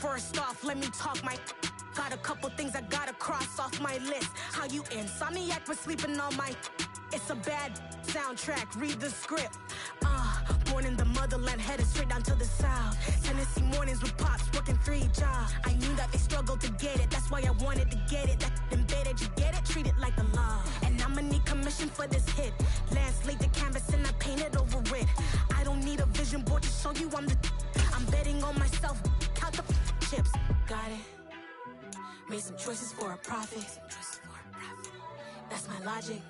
First off, let me talk my. Got a couple things I gotta cross off my list. How you insomniac for sleeping on my. It's a bad soundtrack, read the script. Born in the motherland, headed straight down to the south. Tennessee mornings with pops, working 3 jobs. I knew that they struggled to get it, that's why I wanted to get it. That embedded, you get it, treat it like the law. And I'ma need commission for this hit. Lance laid the canvas and I painted over it. I don't need a vision board to show you I'm betting on myself, count the chips. Got it. Made some choices for a profit. That's my logic.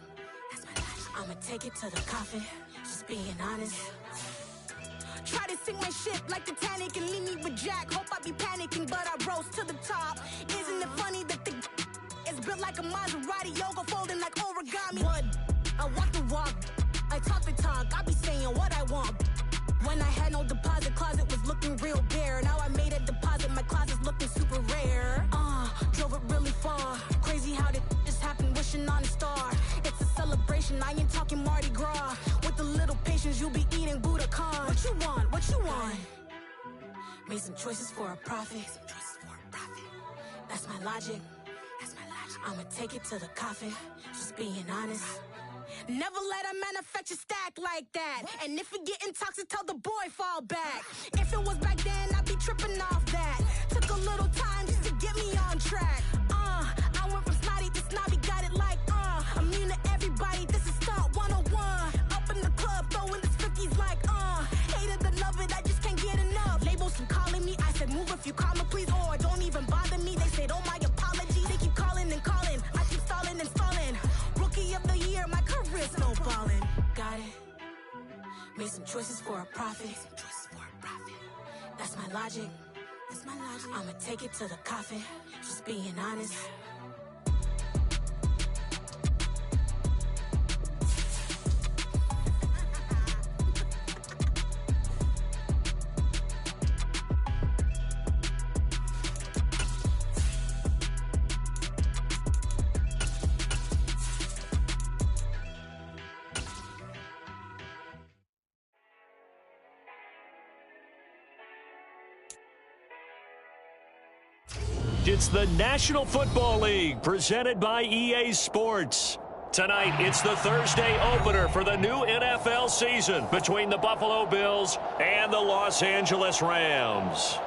I'ma take it to the coffin, just being honest. Try to sink my ship like Titanic and leave me with Jack. Hope I be panicking, but I rose to the top. Isn't it funny that the is built like a Maserati, yoga folding like origami? What? I walk the walk, I talk the talk, I be saying what I want. When I had no deposit, closet was looking real bare. Now I made a deposit, my closet's looking super rare. Drove it really far. Crazy how did just happen, wishing on a star. It's a celebration, I ain't talking Mardi Gras. With a little patience, you'll be eating Budokan. What you want? What you want? Made some choices for a profit. That's my logic. I'ma take it to the coffin, just being honest. Never let a manufacture stack like that. And if it getting toxic, tell the boy fall back. If it was back then, I'd be tripping off that. Took a little time just to get me on track. I went from snotty to snobby, got it like, immune to everybody, this is stunt 101. Up in the club, throwing this 50s like, hate it or love it, I just can't get enough. Labels from calling me, I said move if you call me please, or don't even bother me. They said, oh my apologies, they keep calling and calling. I keep stalling and stalling. Rookie of the year, my career snowballing. Got it. Made some choices for a profit. That's my logic. I'ma take it to the coffin, just being honest. It's the National Football League presented by EA Sports. Tonight, it's the Thursday opener for the new NFL season between the Buffalo Bills and the Los Angeles Rams.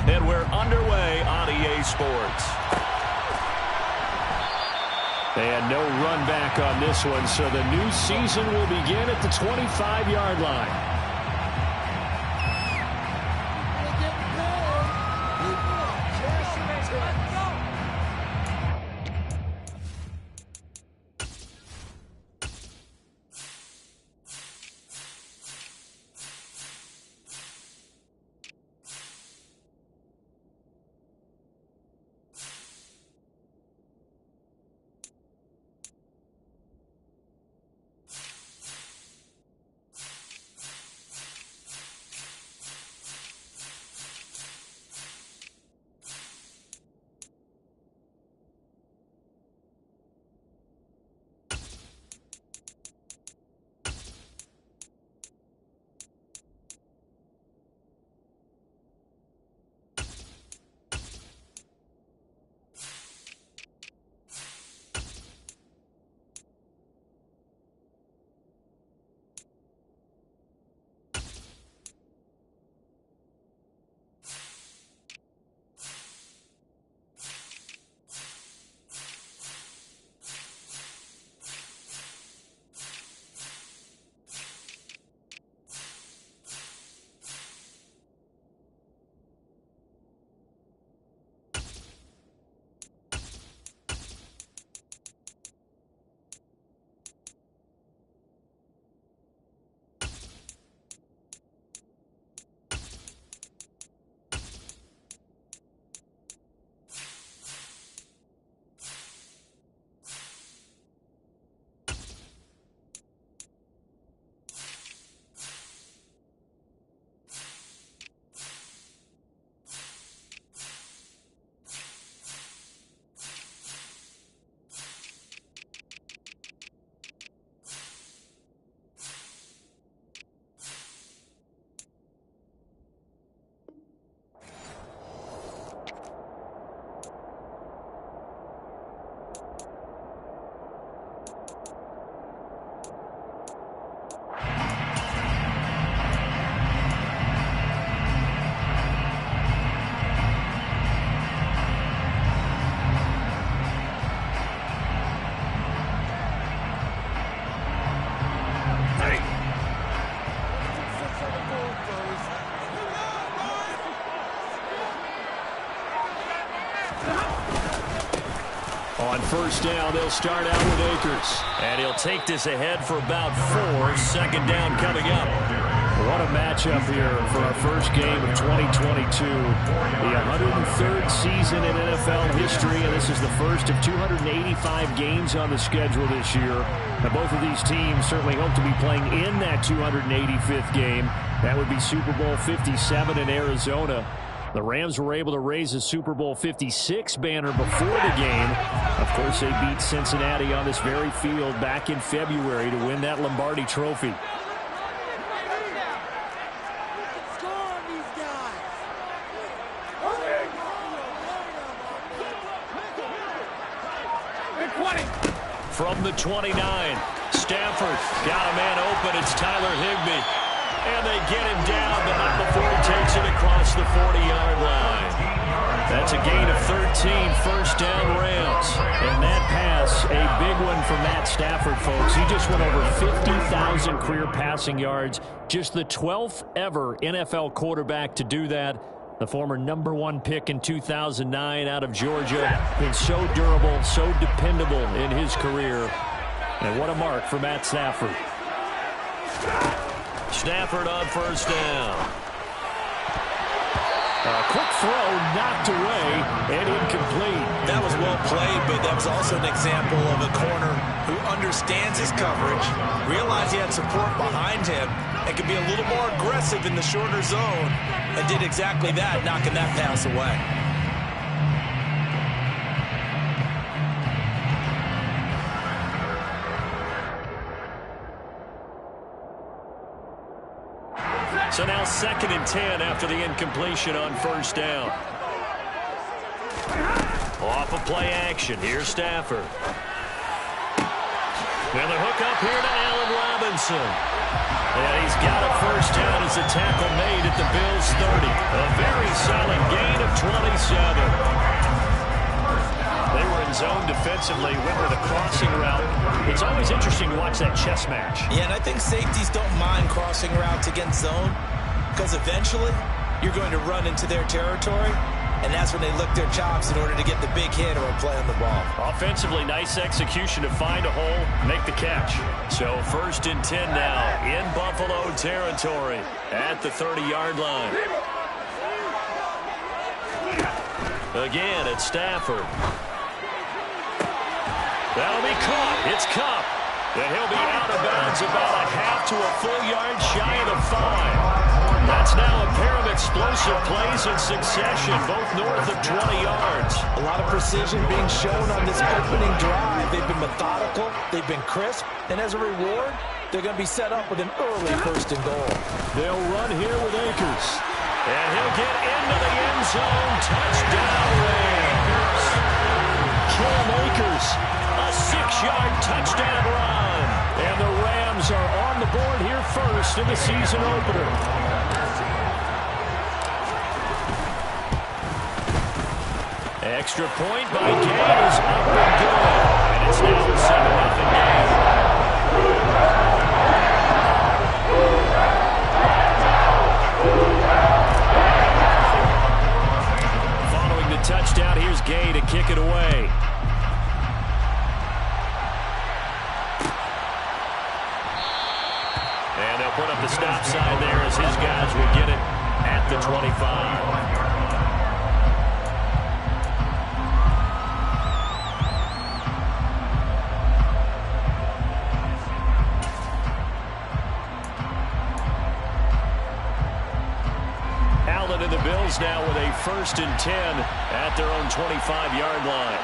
And we're underway on EA Sports. And no run back on this one, so the new season will begin at the 25-yard line. first down. They'll start out with Akers. And he'll take this ahead for about 4. Second down coming up. What a matchup here for our first game of 2022. The 103rd season in NFL history, and this is the first of 285 games on the schedule this year. Now, both of these teams certainly hope to be playing in that 285th game. That would be Super Bowl 57 in Arizona. The Rams were able to raise a Super Bowl 56 banner before the game. Of course, they beat Cincinnati on this very field back in February to win that Lombardi Trophy. From the 29, Stafford got a man open. It's Tyler Higbee. And they get him down, but not before he takes it across the 40-yard line. That's a gain of 13, first down Rams. And that pass, a big one for Matt Stafford, folks. He just went over 50,000 career passing yards. Just the 12th ever NFL quarterback to do that. The former #1 pick in 2009 out of Georgia. Been so durable, so dependable in his career. And what a mark for Matt Stafford. Stafford on first down. A quick throw knocked away and incomplete. That was well played, but that was also an example of a corner who understands his coverage, realized he had support behind him, and could be a little more aggressive in the shorter zone, and did exactly that, knocking that pass away. So now 2nd and 10 after the incompletion on first down. Off of play action. Here's Stafford. And the hook up here to Allen Robinson. And he's got a first down as a tackle made at the Bills' 30. A very solid gain of 27. They were in zone defensively, went with a crossing route. It's always interesting to watch that chess match. Yeah, and I think safeties don't mind crossing routes against zone because eventually you're going to run into their territory, and that's when they lick their chops in order to get the big hit or a play on the ball. Offensively, nice execution to find a hole, make the catch. So 1st and 10 now in Buffalo territory at the 30-yard line. Again, it's Stafford. That'll be caught. It's Kupp. And he'll be out of bounds about a half to a full yard shy of the 5. That's now a pair of explosive plays in succession, both north of 20 yards. A lot of precision being shown on this opening drive. They've been methodical. They've been crisp. And as a reward, they're going to be set up with an early 1st and goal. They'll run here with Akers. And he'll get into the end zone. Touchdown, Rams. Cam Akers. A 6-yard touchdown run. And the Rams are on the board here first in the season opener. Extra point by Gay is up and good. And it's now a 7-0 game. Following the touchdown, here's Gay to kick it away. And they'll put up the stop sign there as his guys will get it at the 25. Allen and the Bills now with a 1st and 10 at their own 25-yard line.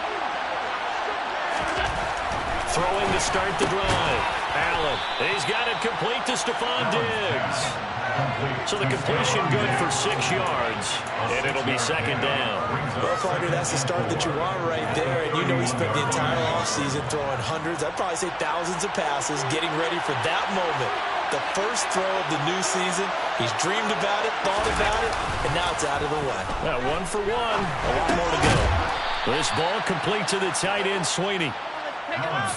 Throwing to start the drive. Allen, he's got it complete to Stephon Diggs. So the completion good for 6 yards, and it'll be 2nd down. Well, partner, that's the start that you want right there, and you know he spent the entire offseason throwing hundreds, I'd probably say thousands of passes, getting ready for that moment. The first throw of the new season. He's dreamed about it, thought about it, and now it's out of the way. Yeah, 1 for 1. A lot more to go. This ball complete to the tight end, Sweeney.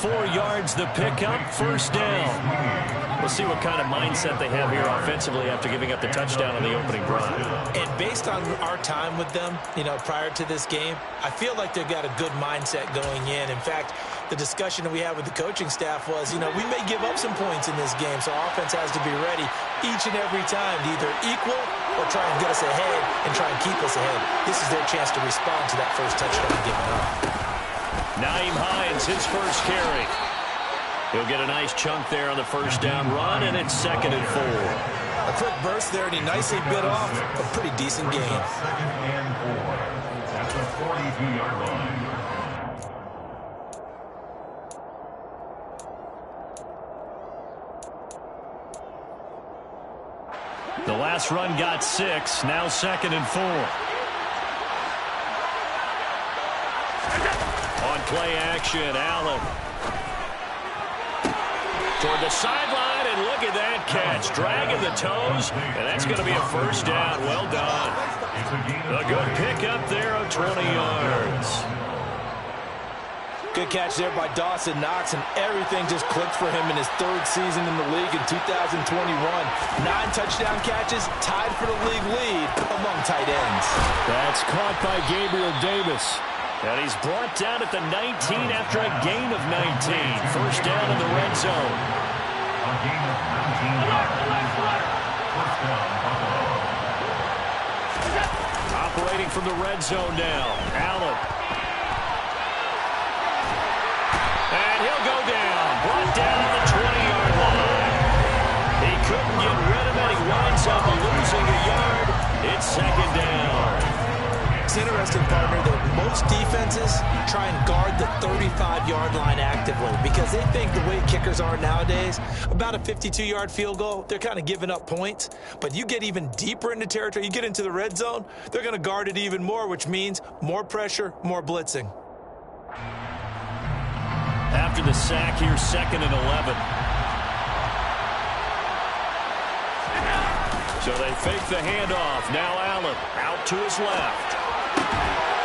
4 yards the pickup, 1st down. We'll see what kind of mindset they have here offensively after giving up the touchdown on the opening drive. And based on our time with them, prior to this game, I feel like they've got a good mindset going in. In fact, the discussion that we had with the coaching staff was, we may give up some points in this game, so our offense has to be ready each and every time to either equal or try and get us ahead and try and keep us ahead. This is their chance to respond to that first touchdown given up. Naeem Hines, his first carry. He'll get a nice chunk there on the first down run, and it's 2nd and 4. A quick burst there, and he nicely bit off a pretty decent gain. 2nd and 4 at the 42-yard line. The last run got 6, now 2nd and 4. On play action, Allen. Toward the sideline, and look at that catch. Dragging the toes, and that's going to be a first down. Well done. A good pickup there of 20 yards. Good catch there by Dawson Knox, and everything just clicked for him in his 3rd season in the league in 2021. 9 touchdown catches, tied for the league lead among tight ends. That's caught by Gabriel Davis. And he's brought down at the 19 after a gain of 19. First down in the red zone. A gain of 19 yards. First down, Buffalo. Operating from the red zone now, Allen. And he'll go down. Brought down on the 20-yard line. He couldn't get rid of it. He winds up losing a yard. It's 2nd down. It's interesting, partner, that most defenses try and guard the 35-yard line actively because they think the way kickers are nowadays, about a 52-yard field goal, they're kind of giving up points. But you get even deeper into territory, you get into the red zone, they're going to guard it even more, which means more pressure, more blitzing. After the sack here, 2nd and 11. So they fake the handoff. Now Allen out to his left.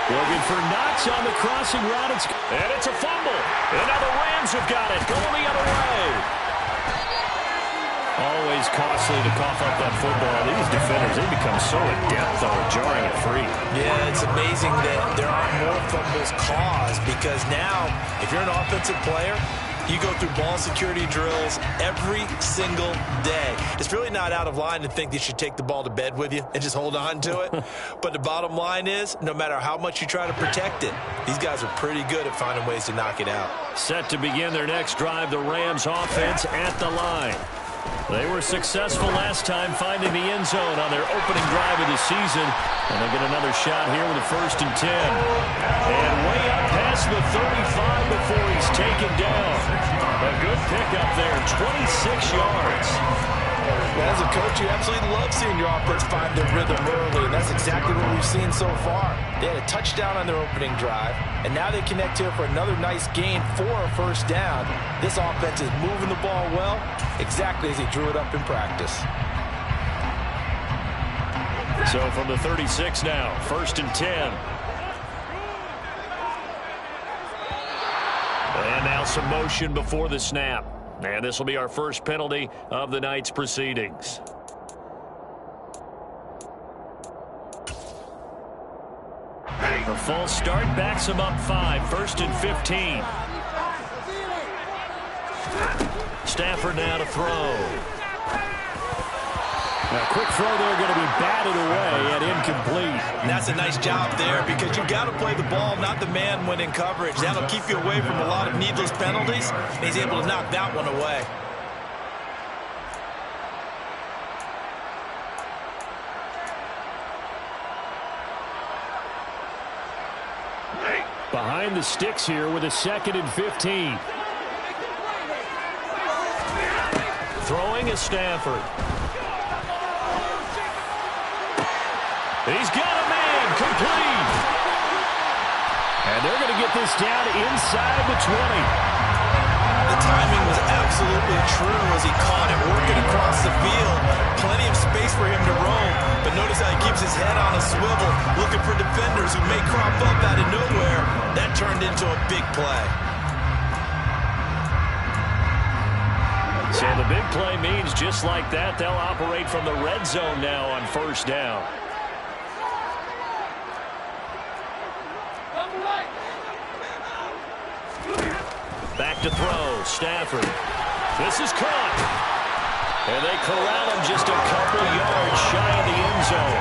Looking for Knox on the crossing route. And it's a fumble. And now the Rams have got it. Going the other way. Always costly to cough up that football. These defenders, they become so adept, though, at jarring it free. Yeah, it's amazing that there aren't more fumbles caused because now, if you're an offensive player, you go through ball security drills every single day. It's really not out of line to think that you should take the ball to bed with you and just hold on to it. But the bottom line is, no matter how much you try to protect it, these guys are pretty good at finding ways to knock it out. Set to begin their next drive, the Rams offense at the line. They were successful last time finding the end zone on their opening drive of the season. And they'll get another shot here with a 1st and 10. And way up past the 35 before he's taken down. A good pickup there, 26 yards. Well, as a coach, you absolutely love seeing your offense find their rhythm early, and that's exactly what we've seen so far. They had a touchdown on their opening drive, and now they connect here for another nice gain for a first down. This offense is moving the ball well, exactly as he drew it up in practice. So from the 36 now, 1st and 10. And now some motion before the snap. And this will be our first penalty of the night's proceedings. A false start backs him up 5. 1st and 15. Stafford now to throw. Now, quick throw there, going to be batted away and incomplete. And that's a nice job there because you've got to play the ball, not the man when in coverage. That'll keep you away from a lot of needless penalties. And he's able to knock that one away. Behind the sticks here with a 2nd and 15. Throwing is Stafford. He's got a man, complete. And they're going to get this down inside the 20. The timing was absolutely true as he caught it working across the field. Plenty of space for him to roam, but notice how he keeps his head on a swivel, looking for defenders who may crop up out of nowhere. That turned into a big play. So the big play means just like that, they'll operate from the red zone now on first down. Back to throw, Stafford. This is caught. And they corral him just a couple yards shy of the end zone.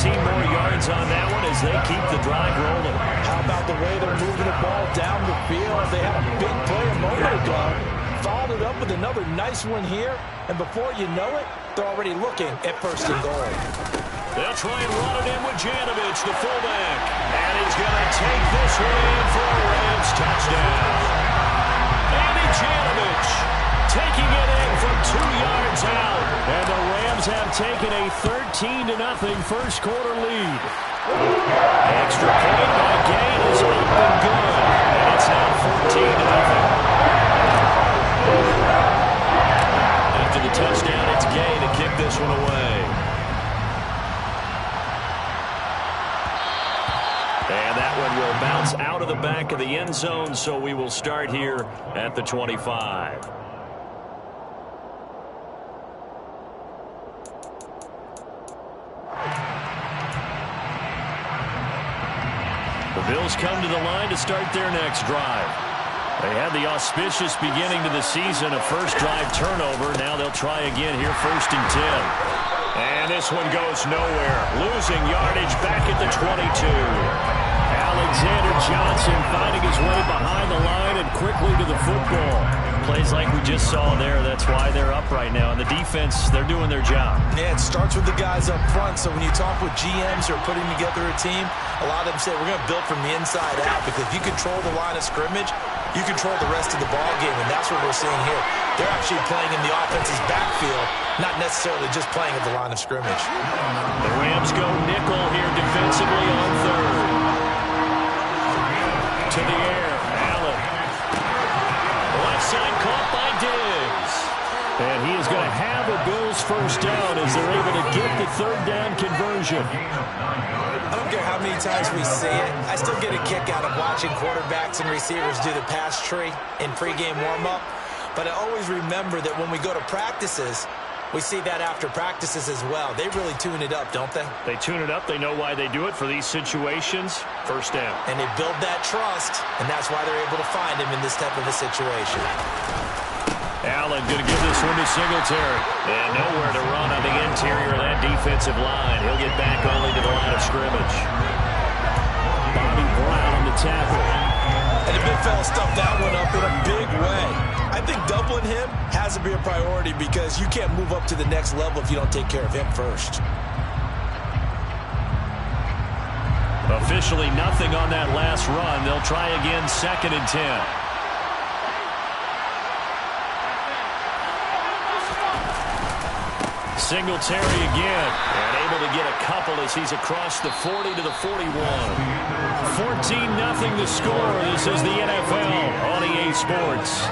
17 more yards on that one as they keep the drive rolling. How about the way they're moving the ball down the field? They had a big play a moment ago. Followed it up with another nice one here. And before you know it, they're already looking at first and goal. They'll try and run it in with Janovich, the fullback. And he's going to take this one in for a Rams touchdown. Andy Janovich taking it in from 2 yards out. And the Rams have taken a 13-0 first quarter lead. Extra point by Gay is up and good. And it's now 14-0. After the touchdown, it's Gay to kick this one away. And that one will bounce out of the back of the end zone, so we will start here at the 25. The Bills come to the line to start their next drive. They had the auspicious beginning to the season, a first drive turnover. Now they'll try again here, 1st and 10. And this one goes nowhere. Losing yardage back at the 22. Alexander Johnson finding his way behind the line and quickly to the football. Plays like we just saw there. That's why they're up right now. And the defense, they're doing their job. Yeah, it starts with the guys up front. So when you talk with GMs who are putting together a team, a lot of them say we're going to build from the inside out, because if you control the line of scrimmage, you control the rest of the ball game, and that's what we're seeing here. They're actually playing in the offense's backfield, not necessarily just playing at the line of scrimmage. The Rams go nickel here defensively on third. To the air, Allen. Left side caught by Diggs. And he is going to have a Bills first down as they're able to get the third down conversion. I don't care how many times we see it. I still get a kick out of watching quarterbacks and receivers do the pass tree in pregame warm-up. But I always remember that when we go to practices, we see that after practices as well. They really tune it up, don't they? They tune it up. They know why they do it for these situations. First down. And they build that trust, and that's why they're able to find him in this type of a situation. Allen going to give this one to Singletary. And nowhere to run on the interior of that defensive line. He'll get back only to the line of scrimmage. Bobby Brown on the tackle. And the big fella stuffed that one up in a big way. I think doubling him has to be a priority, because you can't move up to the next level if you don't take care of him first. Officially nothing on that last run. They'll try again, 2nd and 10. Singletary again, and able to get a couple as he's across the 40 to the 41. 14-0 the score. This is the NFL on EA Sports.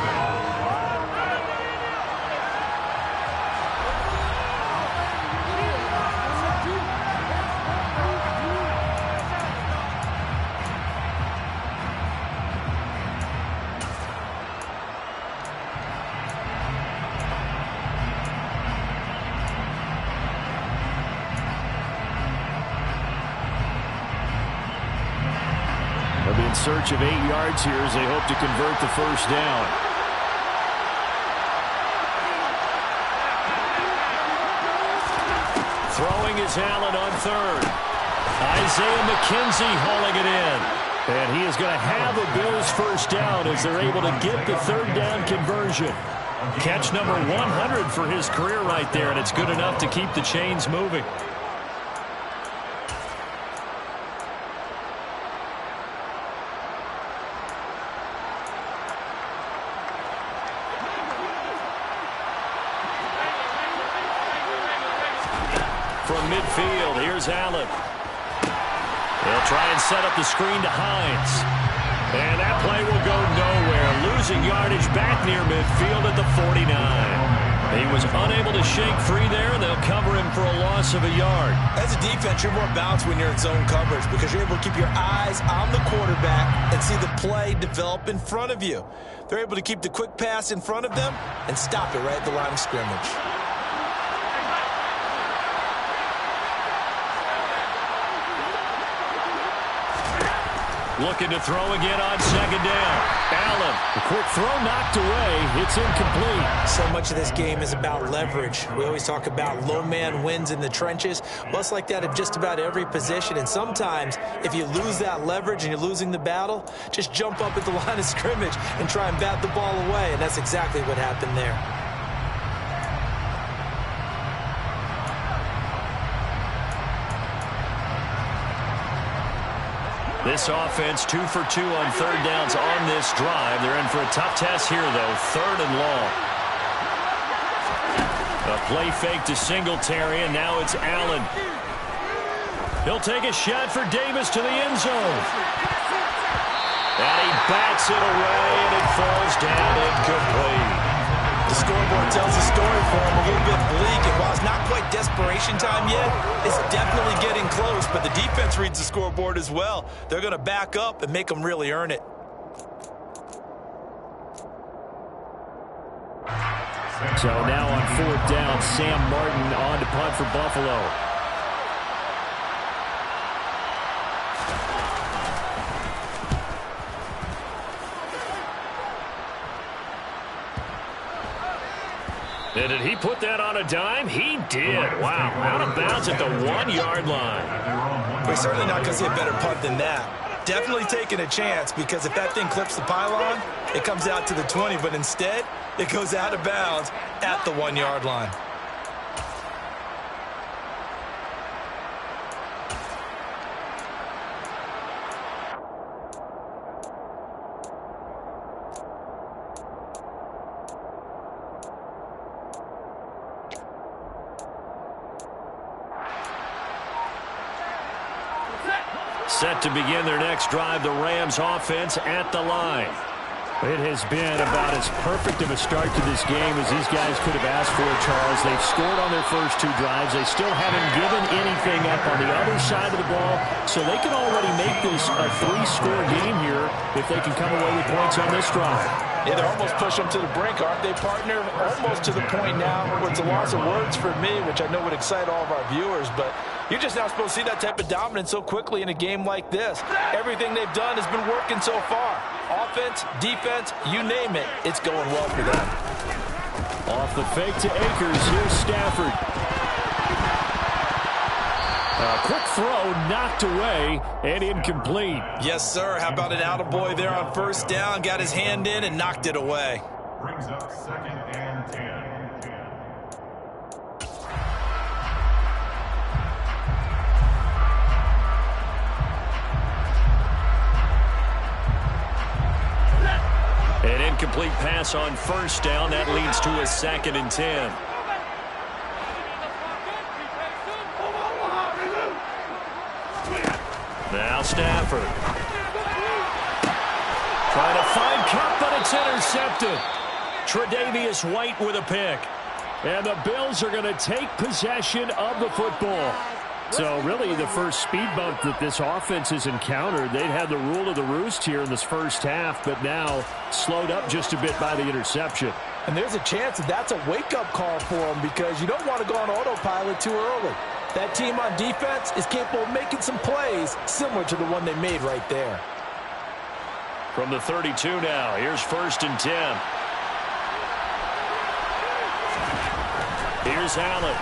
In search of 8 yards here as they hope to convert the first down. Throwing is Allen on third. Isaiah McKenzie hauling it in. And he is going to have a Bills first down as they're able to get the third down conversion. Catch number 100 for his career right there, and it's good enough to keep the chains moving. From midfield, here's Allen. They'll try and set up the screen to Hines. And that play will go nowhere. Losing yardage back near midfield at the 49. He He was unable to shake free there, and they'll cover him for a loss of a yard. As a defense, you're more balanced when you're in zone coverage because you're able to keep your eyes on the quarterback and see the play develop in front of you. They're able to keep the quick pass in front of them and stop it right at the line of scrimmage. Looking to throw again on second down. Allen. The quick throw knocked away. It's incomplete. So much of this game is about leverage. We always talk about low man wins in the trenches. Well, it's like that of just about every position. And sometimes, if you lose that leverage and you're losing the battle, just jump up at the line of scrimmage and try and bat the ball away. And that's exactly what happened there. This offense 2 for 2 on third downs on this drive. They're in for a tough test here, though. Third and long. A play fake to Singletary, and now it's Allen. He'll take a shot for Davis to the end zone. And he bats it away, and it falls down incomplete. The scoreboard tells a story for him, a little bit bleak, and while it's not quite desperation time yet, it's definitely getting close, but the defense reads the scoreboard as well. They're going to back up and make them really earn it. So now on fourth down, Sam Martin on to punt for Buffalo. And did he put that on a dime? He did. Wow. Out of bounds at the 1 yard line. We're certainly not going to see a better punt than that. Definitely taking a chance because if that thing clips the pylon, it comes out to the 20, but instead it goes out of bounds at the 1 yard line. Set to begin their next drive, the Rams offense at the line. It has been about as perfect of a start to this game as these guys could have asked for, Charles. They've scored on their first 2 drives. They still haven't given anything up on the other side of the ball, so they can already make this a 3-score game here if they can come away with points on this drive. Yeah, they're almost pushing them to the brink, aren't they, partner? Almost to the point now where it's a loss of words for me, which I know would excite all of our viewers, but you're just not supposed to see that type of dominance so quickly in a game like this. Everything they've done has been working so far. Offense, defense, you name it, it's going well for them. Off the fake to Akers, here's Stafford. A quick throw knocked away and incomplete. Yes, sir. How about an attaboy there on first down? Got his hand in and knocked it away. Brings up 2nd and 10. An incomplete pass on first down. That leads to a 2nd and 10. Now Stafford. Trying to find Cup, but it's intercepted. Tre'Davious White with a pick. And the Bills are going to take possession of the football. So really the first speed bump that this offense has encountered. They'd had the rule of the roost here in this first half, but now slowed up just a bit by the interception. And there's a chance that that's a wake-up call for them because you don't want to go on autopilot too early. That team on defense is capable of making some plays similar to the one they made right there. From the 32 now, here's 1st and 10. Here's Allen.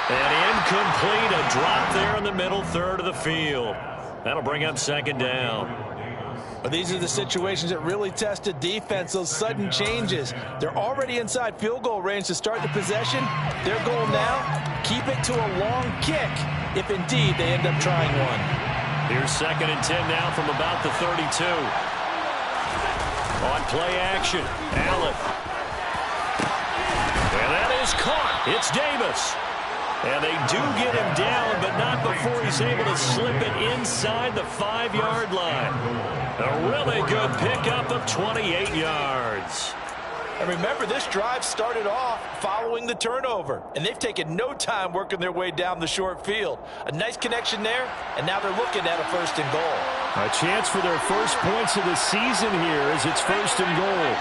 And incomplete, a drop there in the middle third of the field. That'll bring up 2nd down. But these are the situations that really test a defense, those sudden changes. They're already inside field goal range to start the possession. Their goal now, keep it to a long kick, if indeed they end up trying one. Here's 2nd and 10 now from about the 32. On play action, Allen. And that is caught. It's Davis. And they do get him down, but not before he's able to slip it inside the 5-yard line. A really good pickup of 28 yards. And remember, this drive started off following the turnover, and they've taken no time working their way down the short field. A nice connection there, and now they're looking at a 1st and goal. A chance for their first points of the season here as it's 1st and goal.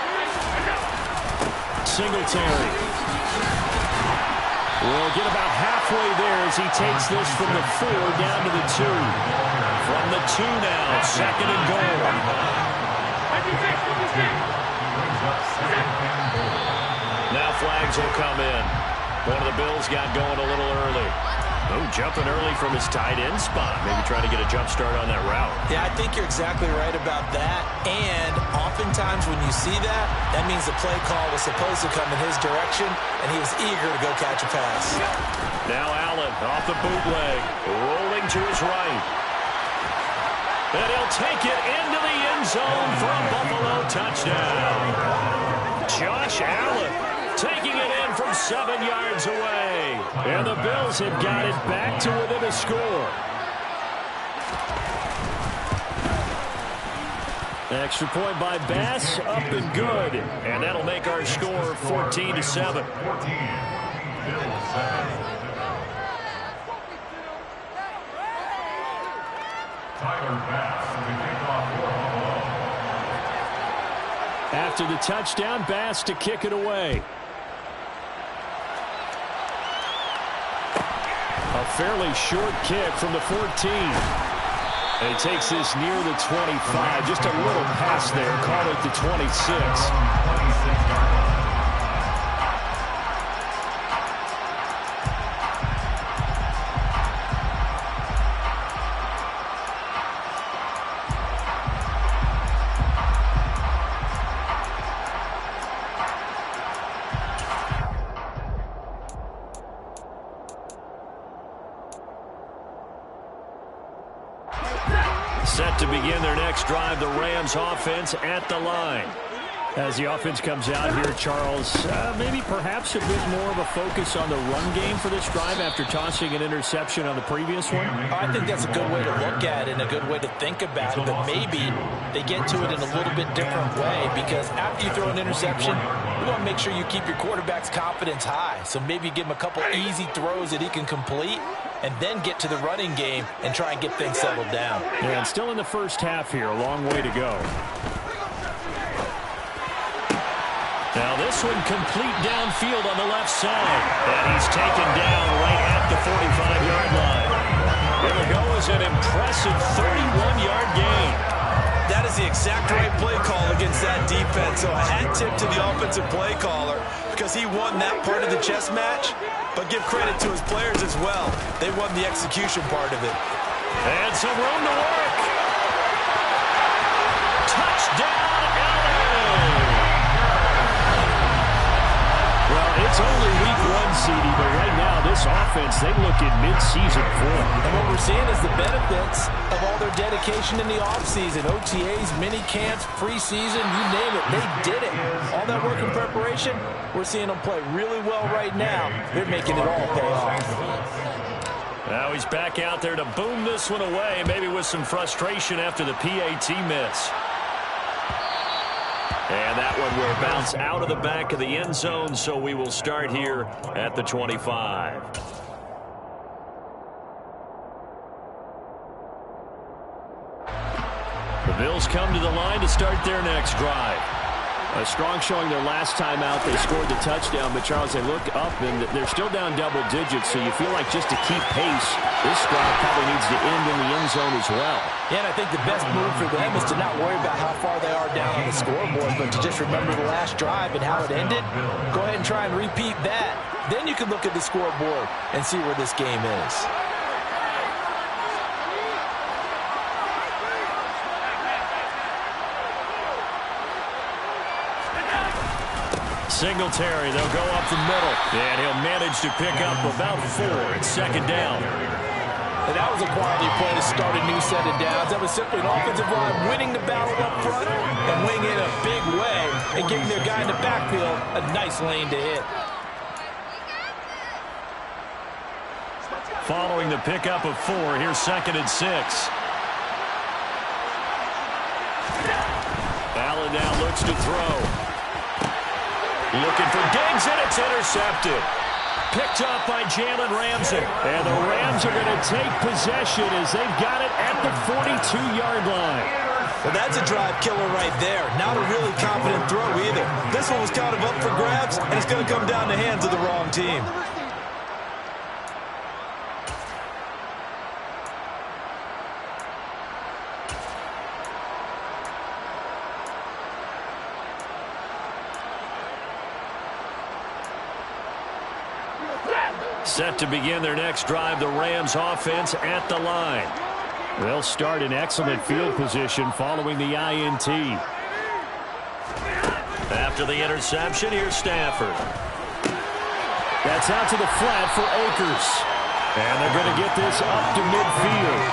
Singletary will get about halfway there as he takes this from the 4 down to the 2. From the 2 now, 2nd and goal. Now flags will come in. One of the Bills got going a little early. Oh, jumping early from his tight end spot. Maybe trying to get a jump start on that route. Yeah, I think you're exactly right about that. And oftentimes when you see that, that means the play call was supposed to come in his direction, and he was eager to go catch a pass. Now Allen off the bootleg, rolling to his right. And he'll take it into the end zone for a Buffalo touchdown. Josh Allen taking it in from 7 yards away. And the Bills have got it back to within a score. Extra point by Bass, up and good. And that'll make our score 14-7. After the touchdown, Bass to kick it away. A fairly short kick from the 14. And he takes this near the 25. Just a little pass there. Call it the 26. Set to begin their next drive, the Rams offense at the line. As the offense comes out here, Charles, maybe perhaps a bit more of a focus on the run game for this drive after tossing an interception on the previous one? I think that's a good way to look at it and a good way to think about it, but maybe they get to it in a little bit different way, because after you throw an interception, you want to make sure you keep your quarterback's confidence high. So maybe give him a couple easy throws that he can complete, and then get to the running game and try and get things settled down. Yeah, and still in the first half here, a long way to go. Now this one complete downfield on the left side. And he's taken down right at the 45-yard line. It'll go as an impressive 31-yard gain. That is the exact right play call against that defense. So a hat tip to the offensive play caller, because he won that part of the chess match. But give credit to his players as well. They won the execution part of it. And some room to work. Touchdown, Allen! Well, it's only week 1, CD, but right now this offense, they look in mid-season form. And what we're seeing is the benefits of all their dedication in the offseason. OTAs, mini camps, preseason, you name it, they did it. All that work in preparation, we're seeing them play really well right now. They're making it all pay off. Now he's back out there to boom this one away, maybe with some frustration after the PAT miss. And that one will bounce out of the back of the end zone, so we will start here at the 25. The Bills come to the line to start their next drive. A strong showing their last time out. They scored the touchdown, but Charles, they look up and they're still down double digits, so you feel like just to keep pace, this drive probably needs to end in the end zone as well. Yeah, and I think the best move for them is to not worry about how far they are down on the scoreboard, but to just remember the last drive and how it ended. Go ahead and try and repeat that. Then you can look at the scoreboard and see where this game is. Singletary, they'll go up the middle. And he'll manage to pick up about 4. It's 2nd down. And that was a quality play to start a new set of downs. That was simply an offensive line winning the battle up front and winning in a big way and giving their guy in the backfield a nice lane to hit. Following the pickup of 4, here's 2nd and 6. Allen now looks to throw. Looking for Diggs, and it's intercepted. Picked up by Jalen Ramsey. And the Rams are going to take possession as they've got it at the 42-yard line. Well, that's a drive killer right there. Not a really confident throw either. This one was kind of up for grabs, and it's going to come down the hands of the wrong team. Set to begin their next drive, the Rams offense at the line. They'll start in excellent field position following the INT. After the interception, here's Stafford. That's out to the flat for Akers. And they're going to get this up to midfield.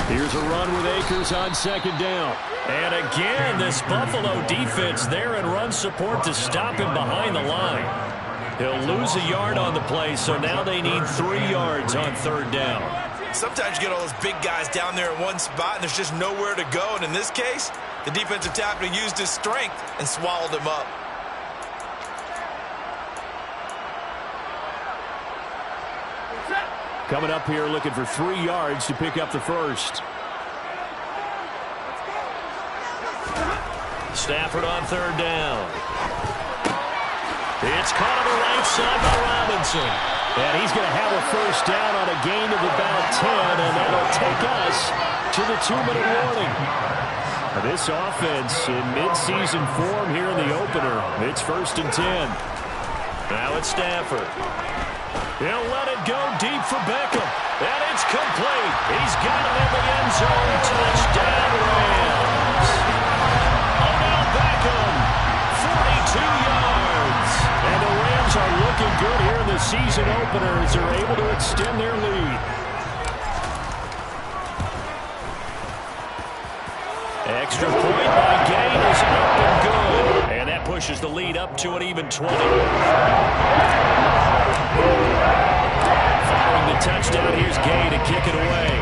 Here's a run with Akers on second down. And again, this Buffalo defense there in run support to stop him behind the line. He'll lose a yard on the play, so now they need 3 yards on third down. Sometimes you get all those big guys down there in one spot, and there's just nowhere to go. And in this case, the defensive tackle used his strength and swallowed him up. Coming up here looking for 3 yards to pick up the first. Stafford on third down. It's caught on the right side by Robinson. And he's going to have a first down on a gain of about 10, and that'll take us to the 2-minute warning. This offense in midseason form here in the opener. It's 1st and 10. Now it's Stafford. He'll let it go deep for Beckham. And it's complete. He's got it in the end zone. Touchdown, Rams. Odell Beckham, 42 yards. And the Rams are looking good here in the season opener as they're able to extend their lead. Extra point by Gay is up and good. And that pushes the lead up to an even 20. Following the touchdown, here's Gay to kick it away.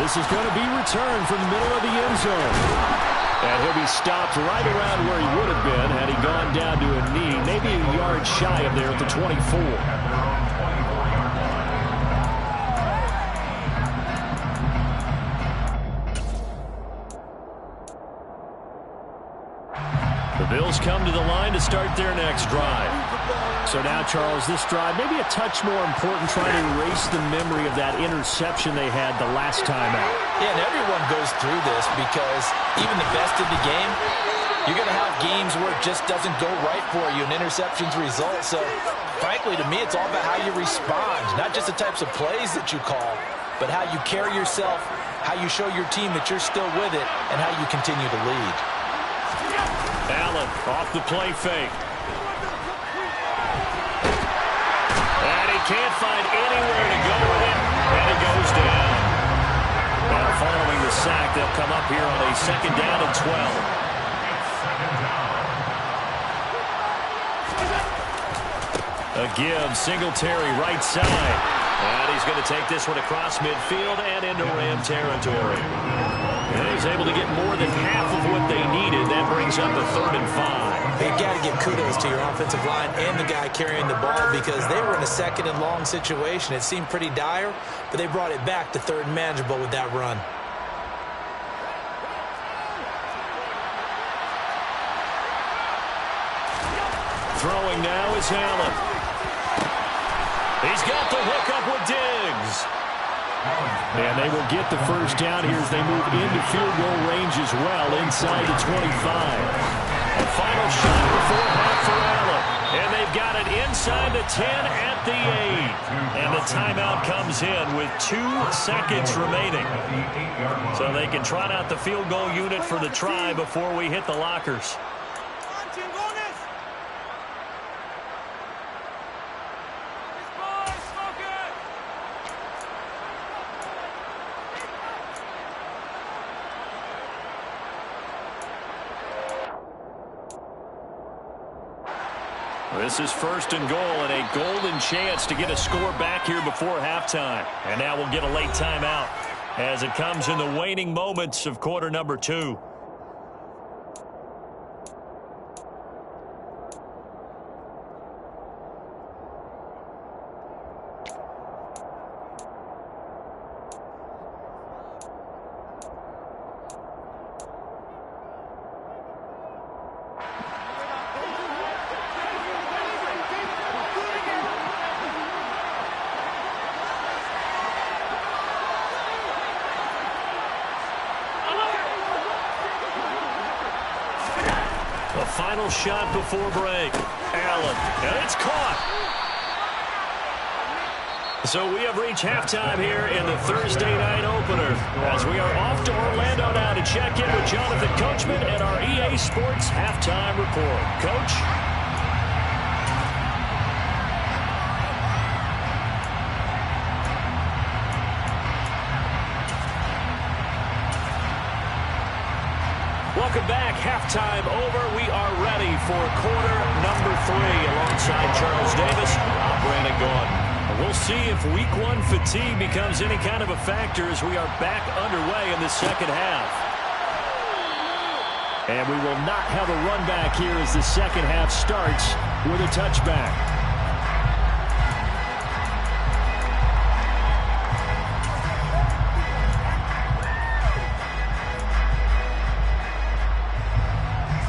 This is going to be returned from the middle of the end zone. And he'll be stopped right around where he would have been had he gone down to a knee, maybe a yard shy of there at the 24. The Bills come to the line to start their next drive. So now, Charles, this drive maybe a touch more important, trying to erase the memory of that interception they had the last time out. Yeah, and everyone goes through this because even the best in the game, you're going to have games where it just doesn't go right for you and interceptions result. So, frankly, to me, it's all about how you respond, not just the types of plays that you call, but how you carry yourself, how you show your team that you're still with it, and how you continue to lead. Allen off the play fake. And he can't find anywhere to go with it. And it goes down. Now following the sack, they'll come up here on a 2nd down and 12. A give, Singletary right side. And he's going to take this one across midfield and into Ram territory. And he's able to get more than half of what they needed. That brings up a 3rd and 5. You've got to give kudos to your offensive line and the guy carrying the ball because they were in a 2nd and long situation. It seemed pretty dire, but they brought it back to 3rd and manageable with that run. Throwing now is Allen. He's got the hook up with Diggs. And they will get the first down here as they move into field goal range as well, inside the 25. A final shot before half for Allen. And they've got it inside the 10 at the 8. And the timeout comes in with 2 seconds remaining. So they can trot out the field goal unit for the try before we hit the lockers. This is first and goal and a golden chance to get a score back here before halftime. And now we'll get a late timeout as it comes in the waning moments of quarter number 2. Final shot before break. Allen, and it's caught. So we have reached halftime here in the Thursday night opener as we are off to Orlando now to check in with Jonathan Coachman and our EA Sports halftime report. Coach? Welcome back. Halftime over. We are ready for quarter number 3 alongside Charles Davis. I'm Brandon Gaudin. We'll see if week 1 fatigue becomes any kind of a factor as we are back underway in the second half. And we will not have a run back here as the second half starts with a touchback.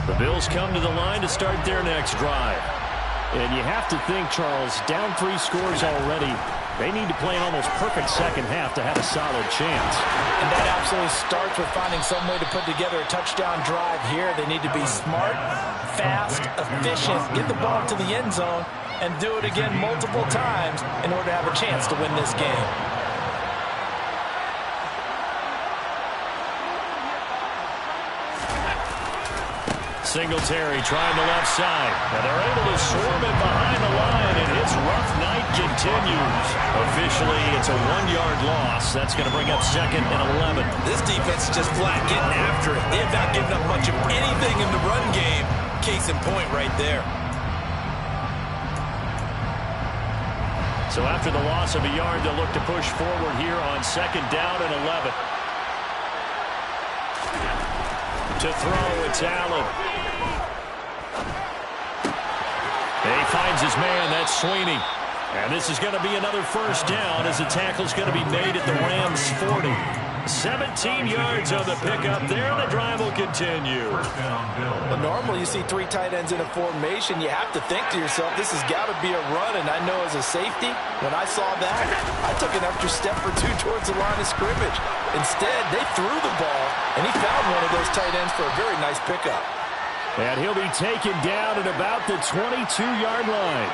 The Bills come to the line to start their next drive. And you have to think, Charles, down 3 scores already. They need to play an almost perfect second half to have a solid chance. And that absolutely starts with finding some way to put together a touchdown drive here. They need to be smart, fast, efficient, get the ball to the end zone, and do it again multiple times in order to have a chance to win this game. Singletary trying the left side. And they're able to swarm it behind the line, and his rough night continues. Officially, it's a 1-yard loss. That's going to bring up 2nd and 11. This defense is just flat getting after it. They have not given up much of anything in the run game. Case in point right there. So after the loss of a yard, they'll look to push forward here on 2nd down and 11. To throw, it's Allen. He finds his man. That's Sweeney. And this is going to be another first down as the tackle's going to be made at the Rams' 40. 17 yards on the pickup there. The drive will continue. Well, normally you see 3 tight ends in a formation. You have to think to yourself, this has got to be a run. And I know as a safety, when I saw that, I took an extra step or 2 towards the line of scrimmage. Instead, they threw the ball, and he found one of those tight ends for a very nice pickup. And he'll be taken down at about the 22-yard line.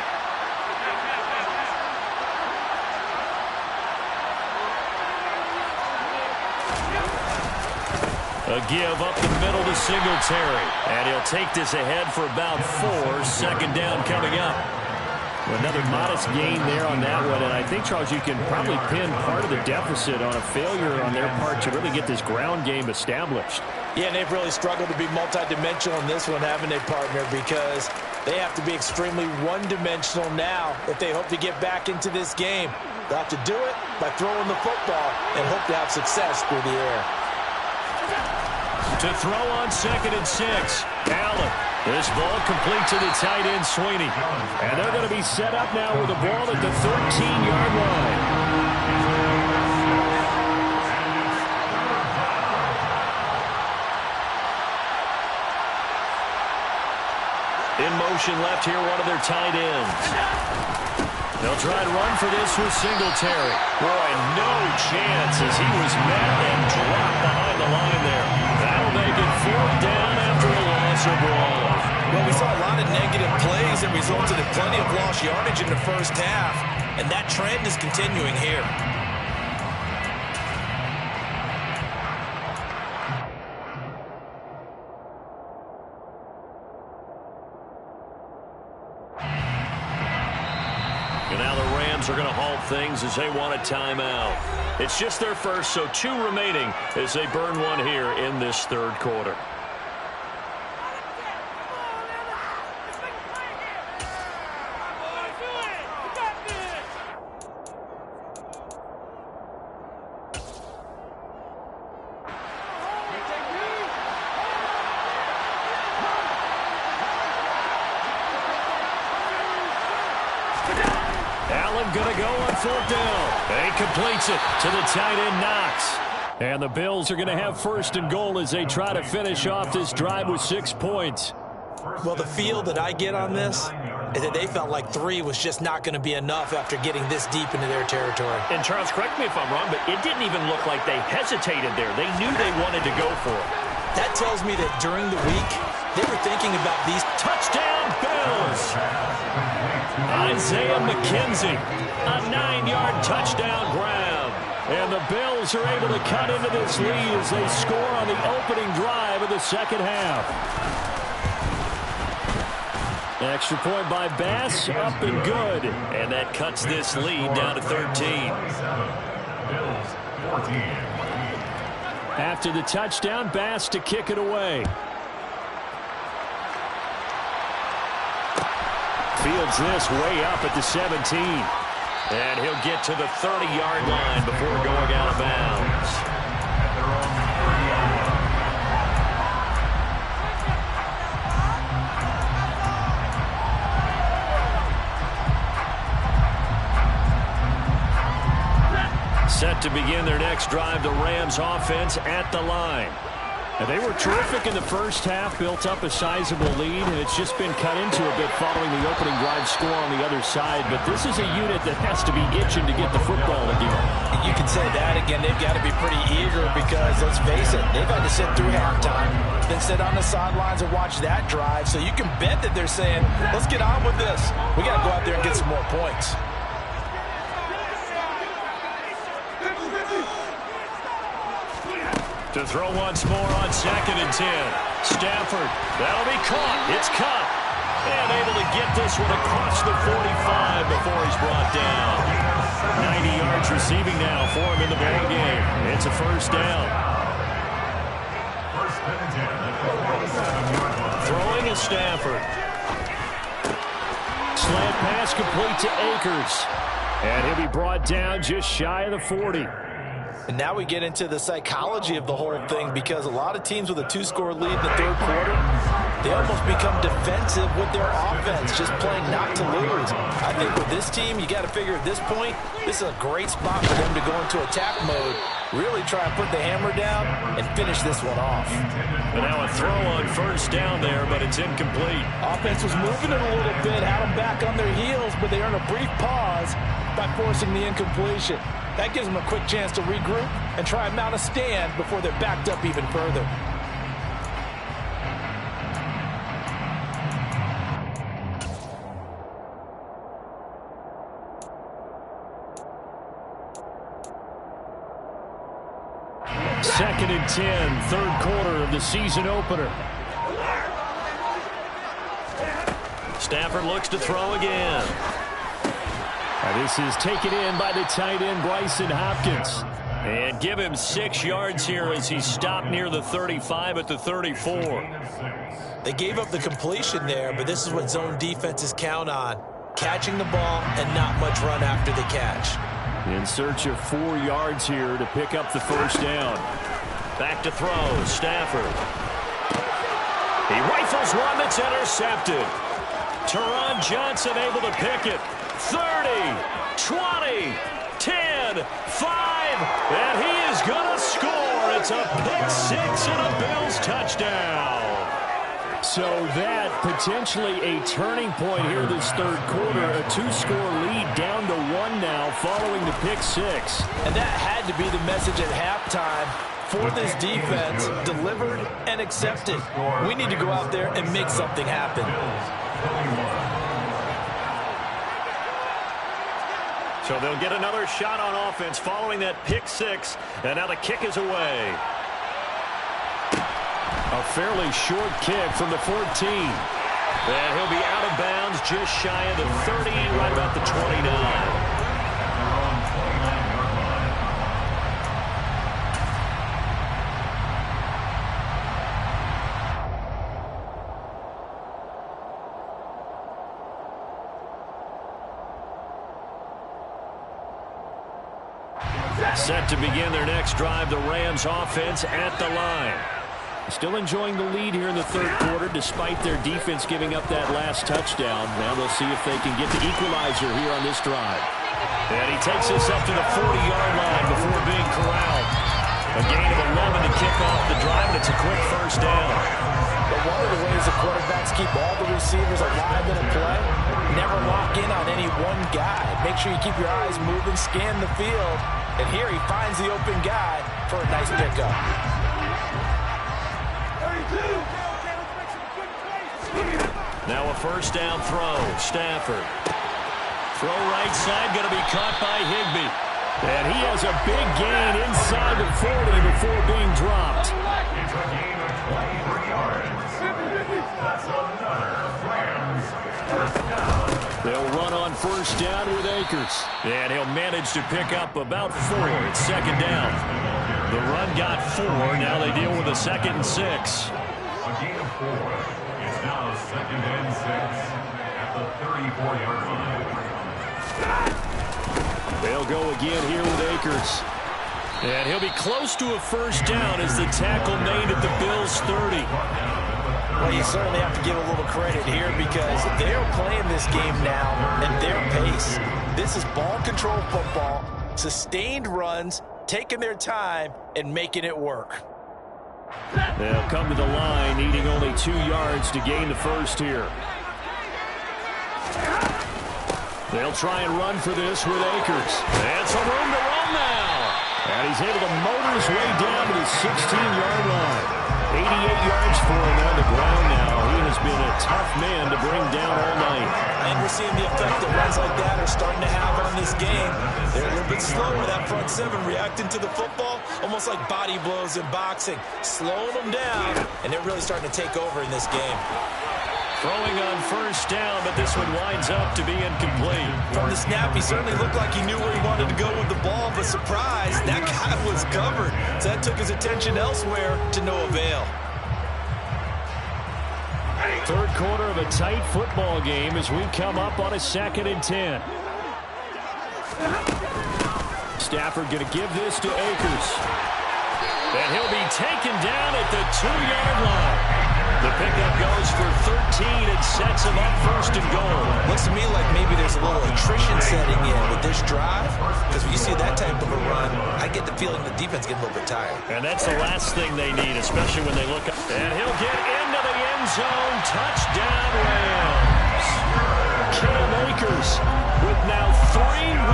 A give up the middle to Singletary. And he'll take this ahead for about 4. 2nd down coming up. Another modest gain there on that one. And I think, Charles, you can probably pin part of the deficit on a failure on their part to really get this ground game established. Yeah, and they've really struggled to be multidimensional in this one, haven't they, partner? Because they have to be extremely one-dimensional now if they hope to get back into this game. They'll have to do it by throwing the football and hope to have success through the air. To throw on 2nd and 6. Allen. This ball complete to the tight end, Sweeney. And they're going to be set up now with the ball at the 13-yard line. In motion left here, one of their tight ends. They'll try to run for this with Singletary. Boy, no chance as he was met and dropped behind the line there. That'll make it 4th down after a loss of ball. Well, we saw a lot of negative plays that resulted in plenty of lost yardage in the first half, and that trend is continuing here. And now the Rams are going to halt things as they want a timeout. It's just their first, so 2 remaining as they burn one here in this 3rd quarter. Allen going to go on 4th down. And he completes it to the tight end, Knox. And the Bills are going to have 1st and goal as they try to finish off this drive with 6 points. Well, the feel that I get on this is that they felt like 3 was just not going to be enough after getting this deep into their territory. And Charles, correct me if I'm wrong, but it didn't even look like they hesitated there. They knew they wanted to go for it. That tells me that during the week, they were thinking about these. Touchdown, Bills! Isaiah McKenzie, a 9-yard touchdown grab. And the Bills are able to cut into this lead as they score on the opening drive of the second half. Extra point by Bass, up and good. And that cuts this lead down to 13. After the touchdown, Bass to kick it away. Fields this way up at the 17. And he'll get to the 30-yard line before going out of bounds. Set to begin their next drive, the Rams offense at the line. And they were terrific in the first half, built up a sizable lead, and it's just been cut into a bit following the opening drive score on the other side. But this is a unit that has to be itching to get the football again. You can say that again. They've got to be pretty eager because, let's face it, they've had to sit through halftime, then sit on the sidelines and watch that drive. So you can bet that they're saying, let's get on with this. We got to go out there and get some more points. To throw once more on 2nd and 10. Stafford, that'll be caught. It's cut. And able to get this one across the 45 before he's brought down. 90 yards receiving now for him in the ball game. It's a 1st down. Throwing is Stafford. Slant pass complete to Akers. And he'll be brought down just shy of the 40. And now we get into the psychology of the whole thing, because a lot of teams with a 2-score lead in the 3rd quarter, they almost become defensive with their offense, just playing not to lose. I think with this team, you got to figure at this point, this is a great spot for them to go into attack mode, really try and put the hammer down and finish this one off. And now a throw on 1st down there, but it's incomplete. Offense was moving it a little bit, had them back on their heels, but they earned a brief pause by forcing the incompletion. That gives them a quick chance to regroup and try and mount a stand before they're backed up even further. Second and 10, 3rd quarter of the season opener. Stafford looks to throw again. And this is taken in by the tight end, Bryson Hopkins. And give him 6 yards here as he's stopped near the 35 at the 34. They gave up the completion there, but this is what zone defenses count on. Catching the ball and not much run after the catch. In search of 4 yards here to pick up the 1st down. Back to throw, Stafford. He rifles one that's intercepted. Teron Johnson able to pick it. 30, 20, 10, 5, and he is going to score. It's a pick 6 and a Bills touchdown. So that potentially a turning point here this 3rd quarter. A 2-score lead down to 1 now following the pick 6. And that had to be the message at halftime for this defense. Delivered and accepted. We need to go out there and make something happen. So they'll get another shot on offense following that pick 6. And now the kick is away. A fairly short kick from the 14. And he'll be out of bounds just shy of the 30, right about the 29. Set to begin their next drive, the Rams offense at the line. Still enjoying the lead here in the third quarter despite their defense giving up that last touchdown. Now they'll see if they can get the equalizer here on this drive. And he takes this up to the 40-yard line before being corralled. A gain of 11 to kick off the drive, and it's a quick first down. But one of the ways the quarterbacks keep all the receivers alive in a play, never lock in on any one guy. Make sure you keep your eyes moving, scan the field. And here he finds the open guy for a nice pickup. Now a first down throw. Stafford. Throw right side, going to be caught by Higbee. And he has a big gain inside the 40 before being dropped. It's a gain of 23 yards. That's another Rams first down. They'll run on first down with Akers. And he'll manage to pick up about 4. It's second down. The run got 4. Now they deal with a 2nd and 6. A gain of 4. It's now 2nd and 6 at the 34-yard line. They'll go again here with Akers. And he'll be close to a first down as the tackle made at the Bills' 30. Well, you certainly have to give a little credit here because they're playing this game now at their pace. This is ball control football, sustained runs, taking their time, and making it work. They'll come to the line, needing only 2 yards to gain the first here. They'll try and run for this with Akers. And some room to run now. And he's able to motor his way down to the 16-yard line. 88 yards for him on the ground now. He has been a tough man to bring down all night. And we're seeing the effect that runs like that are starting to have on this game. They're a little bit slower, that front seven, reacting to the football, almost like body blows in boxing, slowing them down, and they're really starting to take over in this game. Throwing on first down, but this one winds up to be incomplete. From the snap, he certainly looked like he knew where he wanted to go with the ball, but surprise, that guy was covered. So that took his attention elsewhere to no avail. Third quarter of a tight football game as we come up on a 2nd and 10. Stafford going to give this to Akers. And he'll be taken down at the 2-yard line. The pickup goes for 13 and sets him up first and goal. Looks to me like maybe there's a little attrition setting in with this drive, because when you see that type of a run, I get the feeling the defense getting a little bit tired. And that's the last thing they need, especially when they look up. And he'll get into the end zone. Touchdown, Rams. Cam Akers with now 3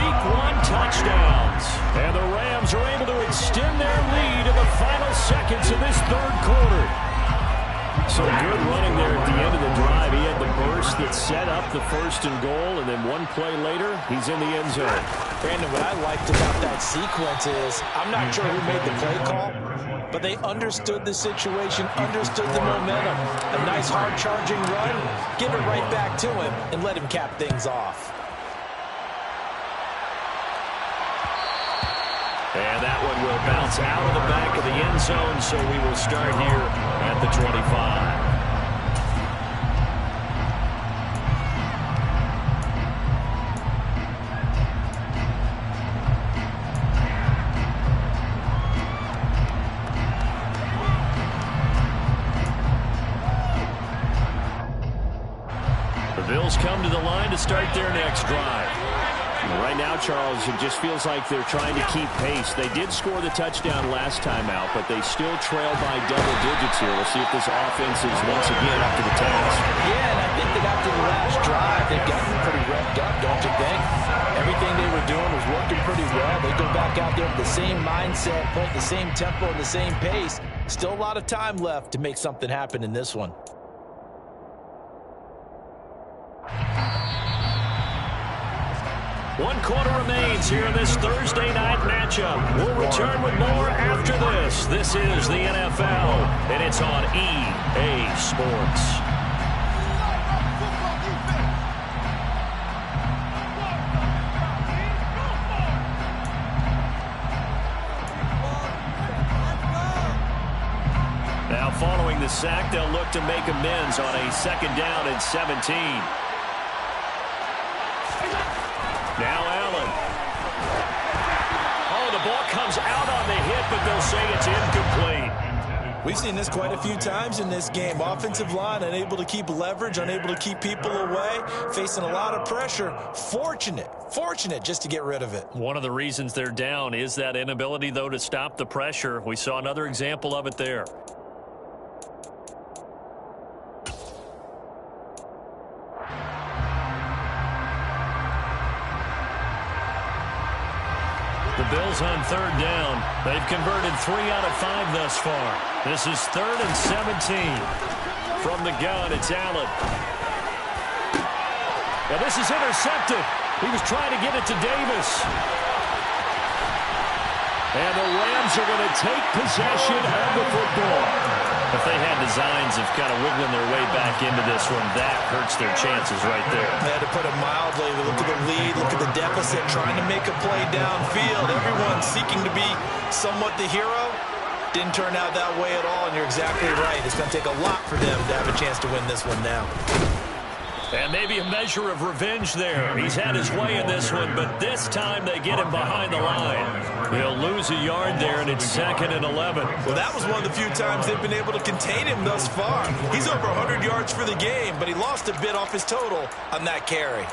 Week 1 touchdowns. And the Rams are able to extend their lead in the final seconds of this third quarter. So good running there at the end of the drive. He had the burst that set up the first and goal, and then one play later, he's in the end zone. Brandon, what I liked about that sequence is, I'm not sure who made the play call, but they understood the situation, understood the momentum. A nice hard-charging run, give it right back to him, and let him cap things off. And that one will bounce out of the back of the end zone, so we will start here at the 25. The Bills come to the line to start their next drive. Right now, Charles, it just feels like they're trying to keep pace. They did score the touchdown last time out, but they still trail by double digits here. We'll see if this offense is once again up to the task. Yeah, and I think that after the last drive, they've gotten pretty revved up, don't you think? Everything they were doing was working pretty well. They go back out there with the same mindset, playing the same tempo and the same pace. Still a lot of time left to make something happen in this one. 1 quarter remains here in this Thursday night matchup. We'll return with more after this. This is the NFL, and it's on EA Sports. Now following the sack, they'll look to make amends on a 2nd down and 17. Now Allen. Oh, the ball comes out on the hit, but they'll say it's incomplete. We've seen this quite a few times in this game. Offensive line unable to keep leverage, unable to keep people away, facing a lot of pressure. Fortunate just to get rid of it. One of the reasons they're down is that inability, though, to stop the pressure. We saw another example of it there. The Bills on third down. They've converted 3 out of 5 thus far. This is 3rd and 17. From the gun, it's Allen. Now this is intercepted. He was trying to get it to Davis. And the Rams are going to take possession of the football. If they had designs of kind of wiggling their way back into this one, that hurts their chances right there. They had to put it mildly. Look at the lead, look at the deficit, trying to make a play downfield. Everyone seeking to be somewhat the hero. Didn't turn out that way at all, and you're exactly right. It's going to take a lot for them to have a chance to win this one now. And maybe a measure of revenge there. He's had his way in this one, but this time they get him behind the line. He'll lose a yard there, and it's 2nd and 11. Well, that was one of the few times they've been able to contain him thus far. He's over 100 yards for the game, but he lost a bit off his total on that carry.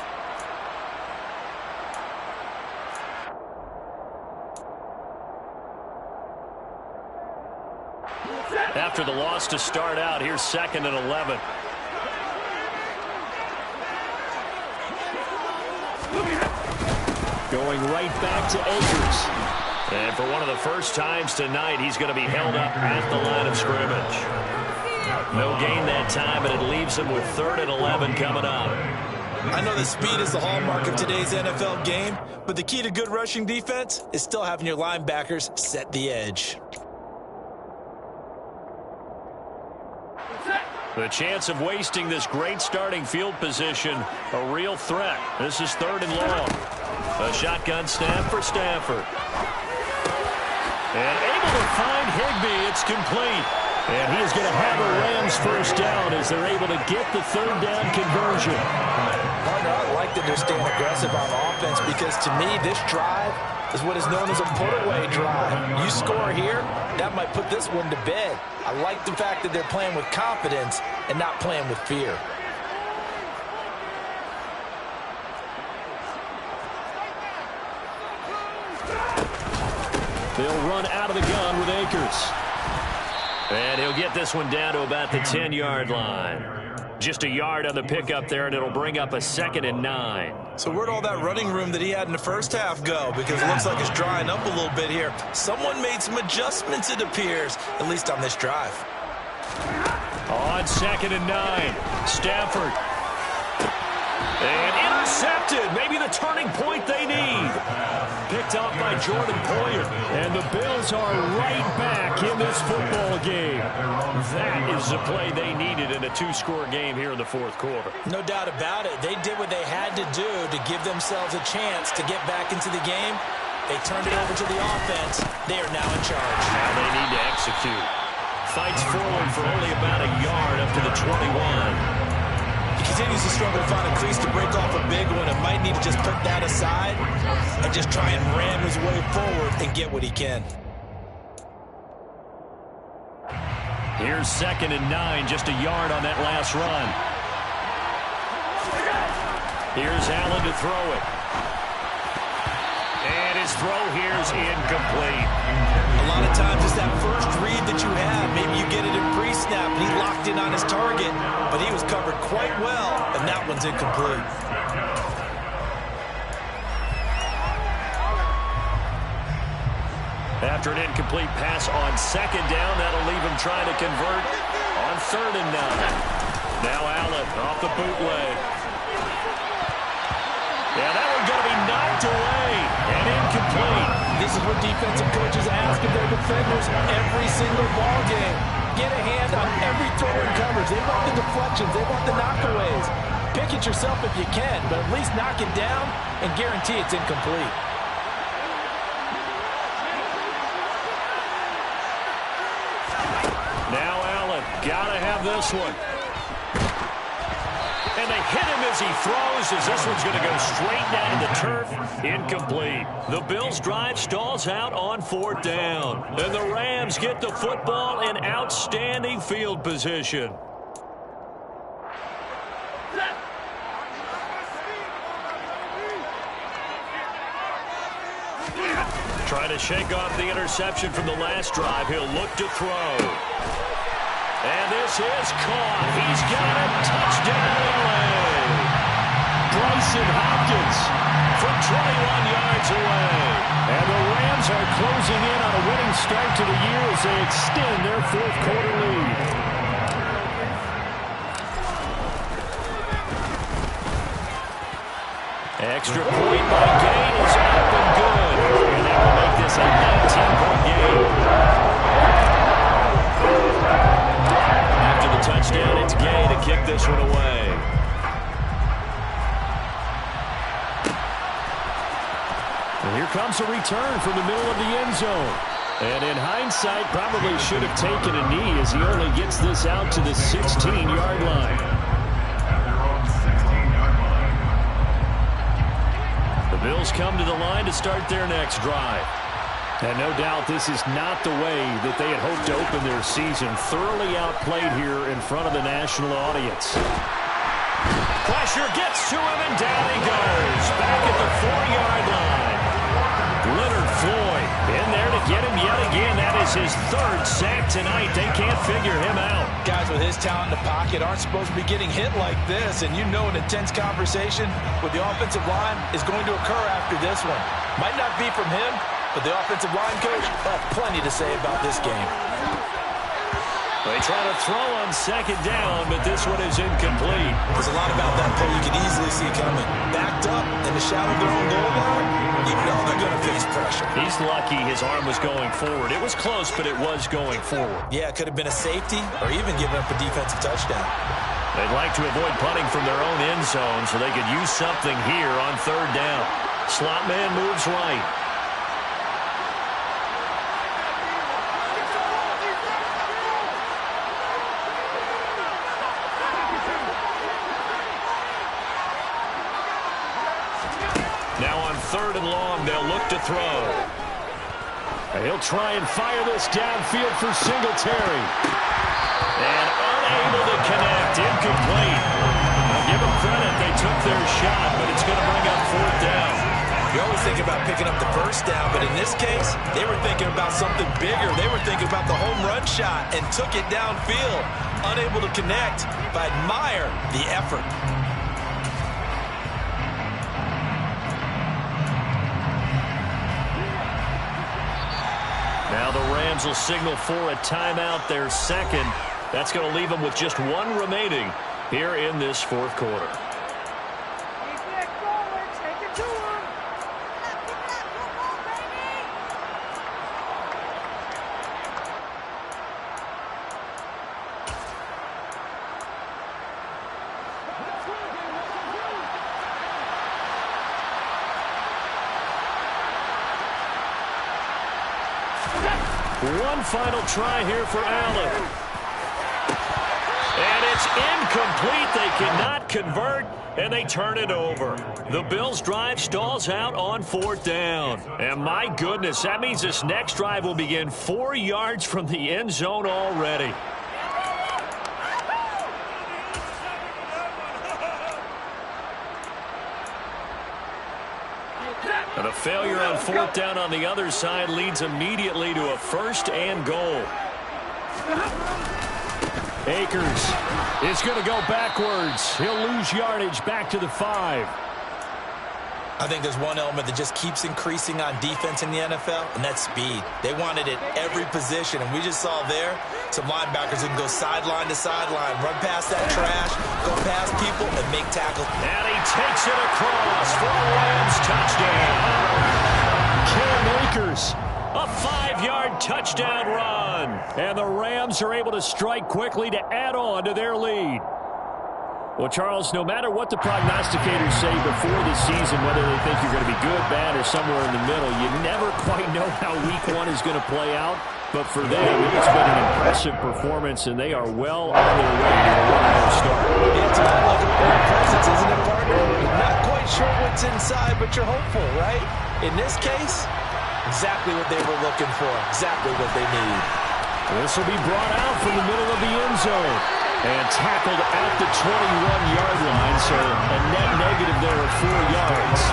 After the loss to start out, here's 2nd and 11. Going right back to Akers. And for one of the first times tonight, he's going to be held up at the line of scrimmage. No gain that time, and it leaves him with 3rd and 11 coming up. I know that speed is the hallmark of today's NFL game, but the key to good rushing defense is still having your linebackers set the edge. The chance of wasting this great starting field position, a real threat. This is 3rd and long. A shotgun snap for Stafford. And able to find Higbee. It's complete. And he is going to have a Rams first down as they're able to get the 3rd down conversion. Partner, I like that they're staying aggressive on offense because to me, this drive is what is known as a put-away drive. You score here, that might put this one to bed. I like the fact that they're playing with confidence and not playing with fear. They'll run out of the gun with Akers. And he'll get this one down to about the 10-yard line. Just a yard on the pickup there, and it'll bring up a 2nd and 9. So where'd all that running room that he had in the first half go? Because it looks like it's drying up a little bit here. Someone made some adjustments, it appears, at least on this drive. On 2nd and 9, Stafford. And intercepted. Maybe the turning point they need. Picked off by Jordan Poyer. And the Bills are right back in this football game. That is the play they needed in a 2-score game here in the 4th quarter. No doubt about it. They did what they had to do to give themselves a chance to get back into the game. They turned it over to the offense. They are now in charge. Now they need to execute. Fights forward for only about a yard up to the 21. He continues to struggle to find a crease to break off a big one and might need to just put that aside and just try and ram his way forward and get what he can. Here's 2nd and 9, just a yard on that last run. Here's Allen to throw it. And his throw here's incomplete. A lot of times it's that first read that you have. Maybe you get it in pre-snap, and he locked in on his target, but he was covered quite well, and that one's incomplete. After an incomplete pass on 2nd down, that'll leave him trying to convert on 3rd and 9. Now Allen off the bootleg. Yeah, that one's going to be knocked away and incomplete. This is what defensive coaches ask of their defenders every single ball game. Get a hand on every throw in coverage. They want the deflections. They want the knockaways. Pick it yourself if you can, but at least knock it down and guarantee it's incomplete. Now Allen, gotta have this one. And they hit him as he throws, as this one's going to go straight down to the turf. Incomplete. The Bills' drive stalls out on 4th down. And the Rams get the football in outstanding field position. Trying to shake off the interception from the last drive. He'll look to throw. And this is caught. He's got it. Touchdown, LA. Bryson Hopkins from 21 yards away. And the Rams are closing in on a winning start to the year as they extend their 4th quarter lead. Extra point by Gay is up and good. And that will make this a 19-point game. After the touchdown, it's Gay to kick this one away. And here comes a return from the middle of the end zone. And in hindsight, probably should have taken a knee as he only gets this out to the 16-yard line. The Bills come to the line to start their next drive. And no doubt this is not the way that they had hoped to open their season. Thoroughly outplayed here in front of the national audience. Pressure gets to him, and down he goes. Back at the 4-yard line. Leonard Floyd in there to get him yet again. That is his 3rd sack tonight. They can't figure him out. Guys with his talent in the pocket aren't supposed to be getting hit like this, and you know an intense conversation with the offensive line is going to occur after this one. Might not be from him, but the offensive line coach will have plenty to say about this game. They try to throw on 2nd down, but this one is incomplete. There's a lot about that play you can easily see coming. Backed up in the shadow of their own goal line, you know they're going to face pressure. He's lucky his arm was going forward. It was close, but it was going forward. Yeah, it could have been a safety or even giving up a defensive touchdown. They'd like to avoid punting from their own end zone so they could use something here on 3rd down. Slot man moves right. Now on 3rd and long, they'll look to throw. He'll try and fire this downfield for Singletary. And unable to connect. Incomplete. I'll give them credit. They took their shot, but it's going to bring up 4th down. You always think about picking up the first down, but in this case, they were thinking about something bigger. They were thinking about the home run shot and took it downfield. Unable to connect, but admire the effort. Now the Rams will signal for a timeout, their 2nd. That's going to leave them with just 1 remaining here in this 4th quarter. One final try here for Allen. And it's incomplete. They cannot convert, and they turn it over. The Bills' drive stalls out on 4th down. And my goodness, that means this next drive will begin 4 yards from the end zone already. And a failure on 4th down on the other side leads immediately to a 1st and goal. Akers is going to go backwards. He'll lose yardage back to the 5. I think there's one element that just keeps increasing on defense in the NFL, and that's speed. They want it at every position, and we just saw there some linebackers who can go sideline to sideline, run past that trash, go past people, and make tackles. And he takes it across for a Rams touchdown. Cam Akers, a 5-yard touchdown run. And the Rams are able to strike quickly to add on to their lead. Well, Charles, no matter what the prognosticators say before the season, whether they think you're going to be good, bad, or somewhere in the middle, you never quite know how week 1 is going to play out. but for them, it's been an impressive performance, and they are well on their way to a 1-0 start. It's about like a great presence, isn't it, partner? You're not quite sure what's inside, but you're hopeful, right? In this case, exactly what they were looking for, exactly what they need. This will be brought out from the middle of the end zone and tackled at the 21-yard line, so a net negative there of 4 yards.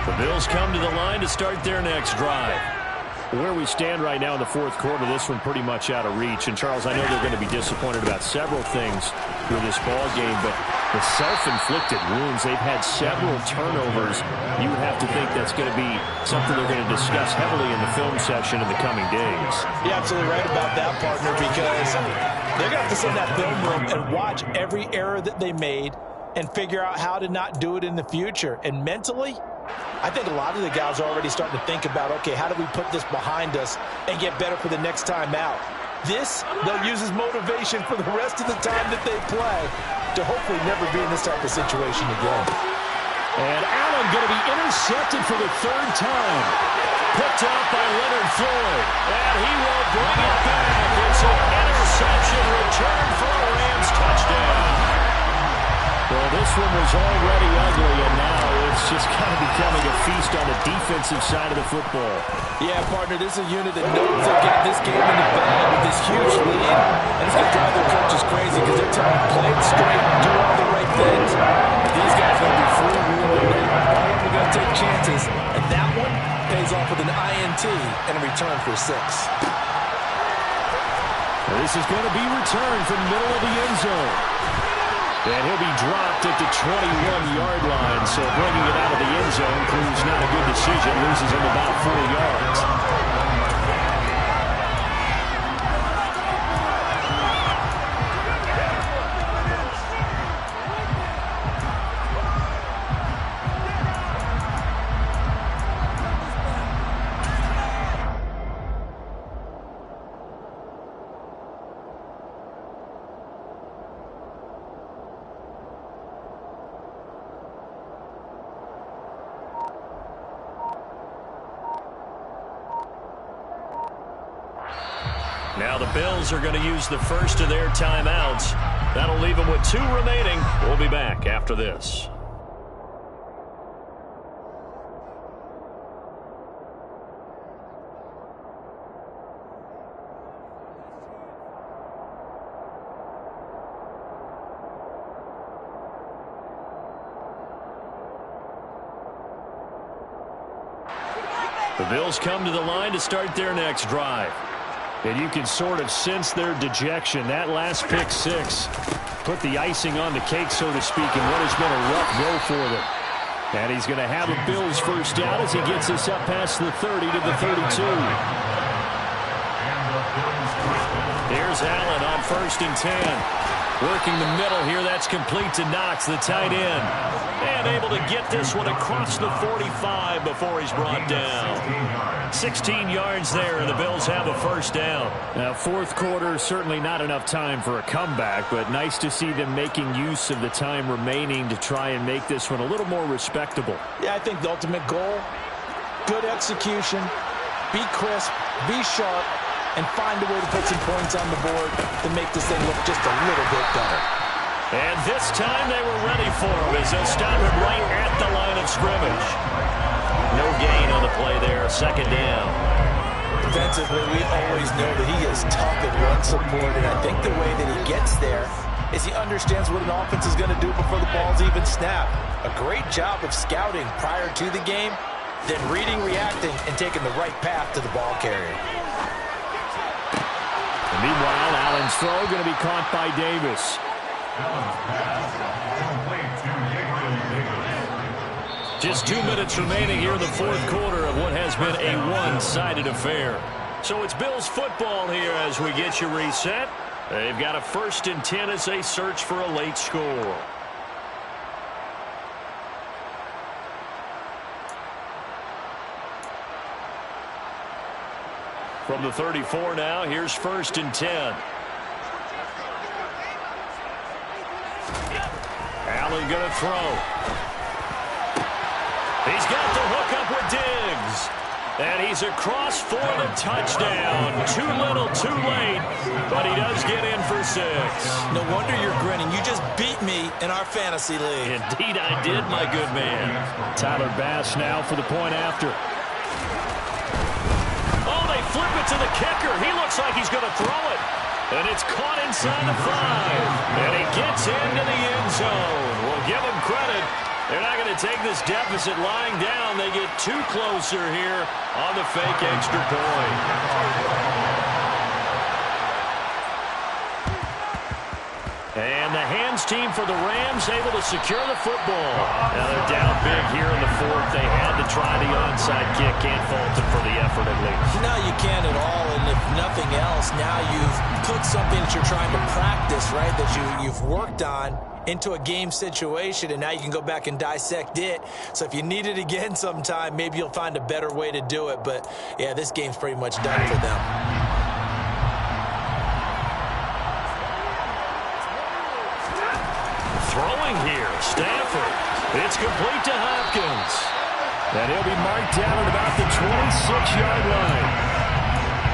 The Bills come to the line to start their next drive. Where we stand right now in the fourth quarter, this one pretty much out of reach. And, Charles, I know they're going to be disappointed about several things with this ball game, but the self-inflicted wounds, they've had several turnovers. You would have to think that's going to be something they're going to discuss heavily in the film session in the coming days. You're absolutely right about that, partner, because they're going to have to sit in that film room and watch every error that they made and figure out how to not do it in the future. And mentally, I think a lot of the guys are already starting to think about, okay, how do we put this behind us and get better for the next time out? This, they'll use as motivation for the rest of the time that they play to hopefully never be in this type of situation again. And Allen going to be intercepted for the 3rd time. Picked up by Leonard Floyd. And he will bring it back. It's an interception return for a Rams touchdown. Well, this one was already ugly, and now it's just kind of becoming a feast on the defensive side of the football. Yeah, partner, this is a unit that knows they've got this game in the bag with this huge lead, and it's going to drive their coaches crazy because they're telling them, play it straight, do all the right things. These guys are going to be free-wheeling. All of them are going to take chances, and that one pays off with an INT and a return for 6. This is going to be returned from the middle of the end zone. And he'll be dropped at the 21-yard line, so bringing it out of the end zone proves not a good decision. Loses him about 4 yards. Now the Bills are going to use the first of their timeouts. That'll leave them with 2 remaining. We'll be back after this. The Bills come to the line to start their next drive. And you can sort of sense their dejection. That last pick 6 put the icing on the cake, so to speak, in what has been a rough go for them. And he's going to have a Bills first down as he gets us up past the 30 to the 32. Here's Allen on 1st and 10. Working the middle here. That's complete to Knox, the tight end. And able to get this one across the 45 before he's brought down. 16 yards there, and the Bills have a first down. Now, fourth quarter, certainly not enough time for a comeback, but nice to see them making use of the time remaining to try and make this one a little more respectable. Yeah, I think the ultimate goal, good execution, be crisp, be sharp, and find a way to put some points on the board to make this thing look just a little bit better. And this time they were ready for him as they'll stop him right at the line of scrimmage. No gain on the play there, 2nd down. Defensively, we always know that he is tough at run support, and I think the way that he gets there is he understands what an offense is going to do before the ball's even snapped. A great job of scouting prior to the game, then reading, reacting, and taking the right path to the ball carrier. And meanwhile, Allen's throw going to be caught by Davis. Just 2 minutes remaining here in the fourth quarter of what has been a one-sided affair. So it's Bills football here as we get you reset. They've got a 1st and 10 as they search for a late score. From the 34 now, here's 1st and 10. going to throw. He's got the hook up with Diggs. And he's across for the touchdown. Too little, too late, but he does get in for 6. No wonder you're grinning. You just beat me in our fantasy league. Indeed I did, my good man. Tyler Bass now for the point after. Oh, they flip it to the kicker. He looks like he's going to throw it. And it's caught inside the 5. And he gets into the end zone. We'll give him credit. They're not going to take this deficit lying down. They get 2 closer here on the fake extra point. And the hands team for the Rams able to secure the football. Now they're down big here in the 4th. They had to try the onside kick. Can't fault them for the effort at least. No, you can't at all. And if nothing else, now you've put something that you're trying to practice, right, that you've worked on into a game situation, and now you can go back and dissect it. So if you need it again sometime, maybe you'll find a better way to do it. But, yeah, this game's pretty much done for them. Throwing here, Stafford. It's complete to Hopkins. And he'll be marked down at about the 26-yard line.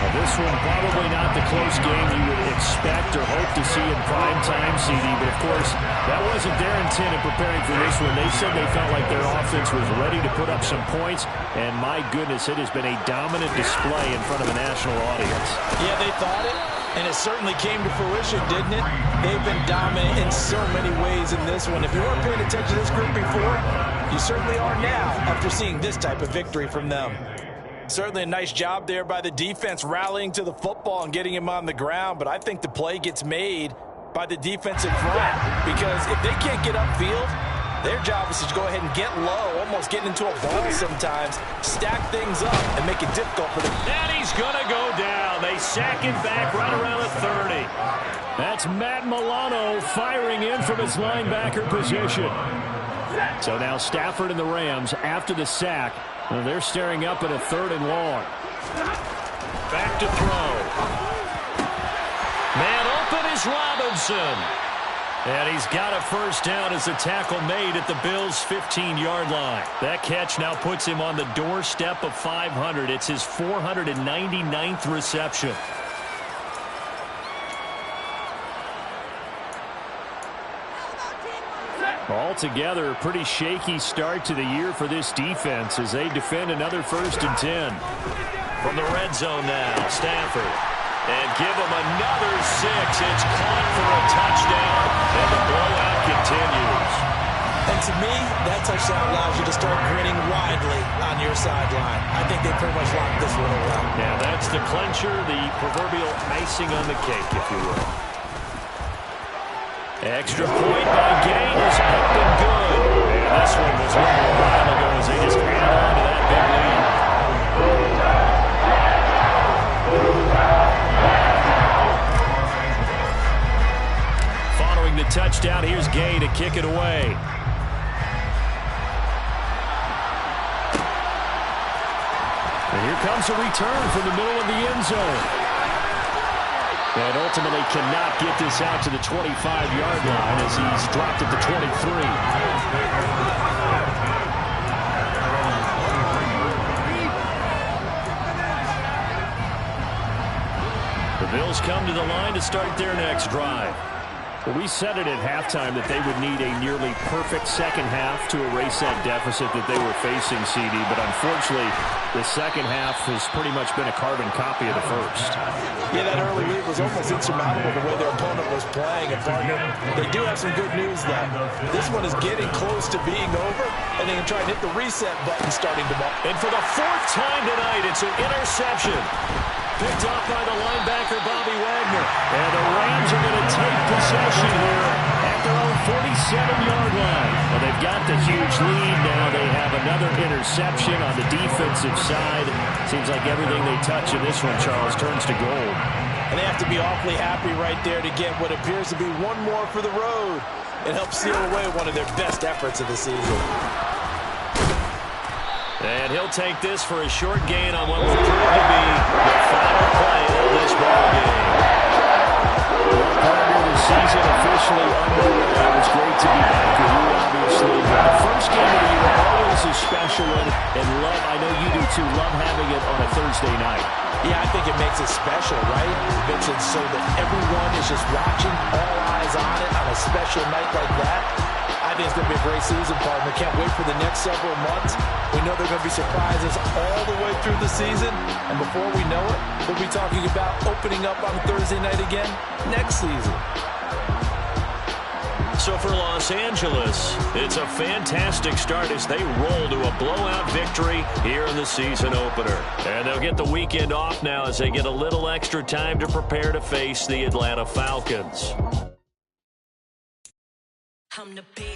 Well, this one probably not the close game you would expect or hope to see in prime time, CD. But, of course, that wasn't their intent in preparing for this one. They said they felt like their offense was ready to put up some points. And, my goodness, it has been a dominant display in front of a national audience. Yeah, they thought it. And it certainly came to fruition, didn't it? They've been dominant in so many ways in this one. If you weren't paying attention to this group before, you certainly are now after seeing this type of victory from them. Certainly a nice job there by the defense rallying to the football and getting him on the ground. But I think the play gets made by the defensive front, because if they can't get upfield, their job is to go ahead and get low, almost get into a ball sometimes, stack things up, and make it difficult for them. And he's going to go down. They sack it back right around the 30. That's Matt Milano firing in from his linebacker position. So now Stafford and the Rams, after the sack, they're staring up at a 3rd and long. Back to throw. Man open is Robinson. And he's got a first down as the tackle made at the Bills' 15-yard line. That catch now puts him on the doorstep of 500. It's his 499th reception. Altogether, a pretty shaky start to the year for this defense as they defend another 1st and 10. From the red zone now, Stafford. And give him another 6. It's caught for a touchdown, and the blowout continues. And to me, that touchdown allows you to start grinning widely on your sideline. I think they pretty much locked this one away. Now that's the clincher, the proverbial icing on the cake, if you will. Extra point by Gay is up and good. And this one was won a while ago as they just add on to that big lead. Following the touchdown, here's Gay to kick it away. And here comes a return from the middle of the end zone. And ultimately cannot get this out to the 25-yard line as he's dropped at the 23. The Bills come to the line to start their next drive. Well, we said it at halftime that they would need a nearly perfect second half to erase that deficit that they were facing, CD. But unfortunately, the second half has pretty much been a carbon copy of the first. Yeah, that early lead was almost insurmountable the way their opponent was playing. And partner, they do have some good news, though. This one is getting close to being over, and they can try and hit the reset button starting tomorrow. And for the 4th time tonight, it's an interception. Picked off by the linebacker, Bobby Wagner. And the Rams are going to take possession here at their own 47-yard line. Well, they've got the huge lead now. They have another interception on the defensive side. Seems like everything they touch in this one, Charles, turns to gold. And they have to be awfully happy right there to get what appears to be one more for the road and help seal away one of their best efforts of the season. And he'll take this for a short gain on what will prove to be the final play of this ball game. Partner, the season officially underway. It was great to be back with you, obviously. The first game of the year always a special one, and I know you do too, love having it on a Thursday night. Yeah, I think it makes it special, right? It makes it so that everyone is just watching, all eyes on it on a special night like that. I think it's going to be a great season, partner. Can't wait for the next several months. We know there are going to be surprises all the way through the season. And before we know it, we'll be talking about opening up on Thursday night again next season. So for Los Angeles, it's a fantastic start as they roll to a blowout victory here in the season opener. And they'll get the weekend off now as they get a little extra time to prepare to face the Atlanta Falcons. I'm the best.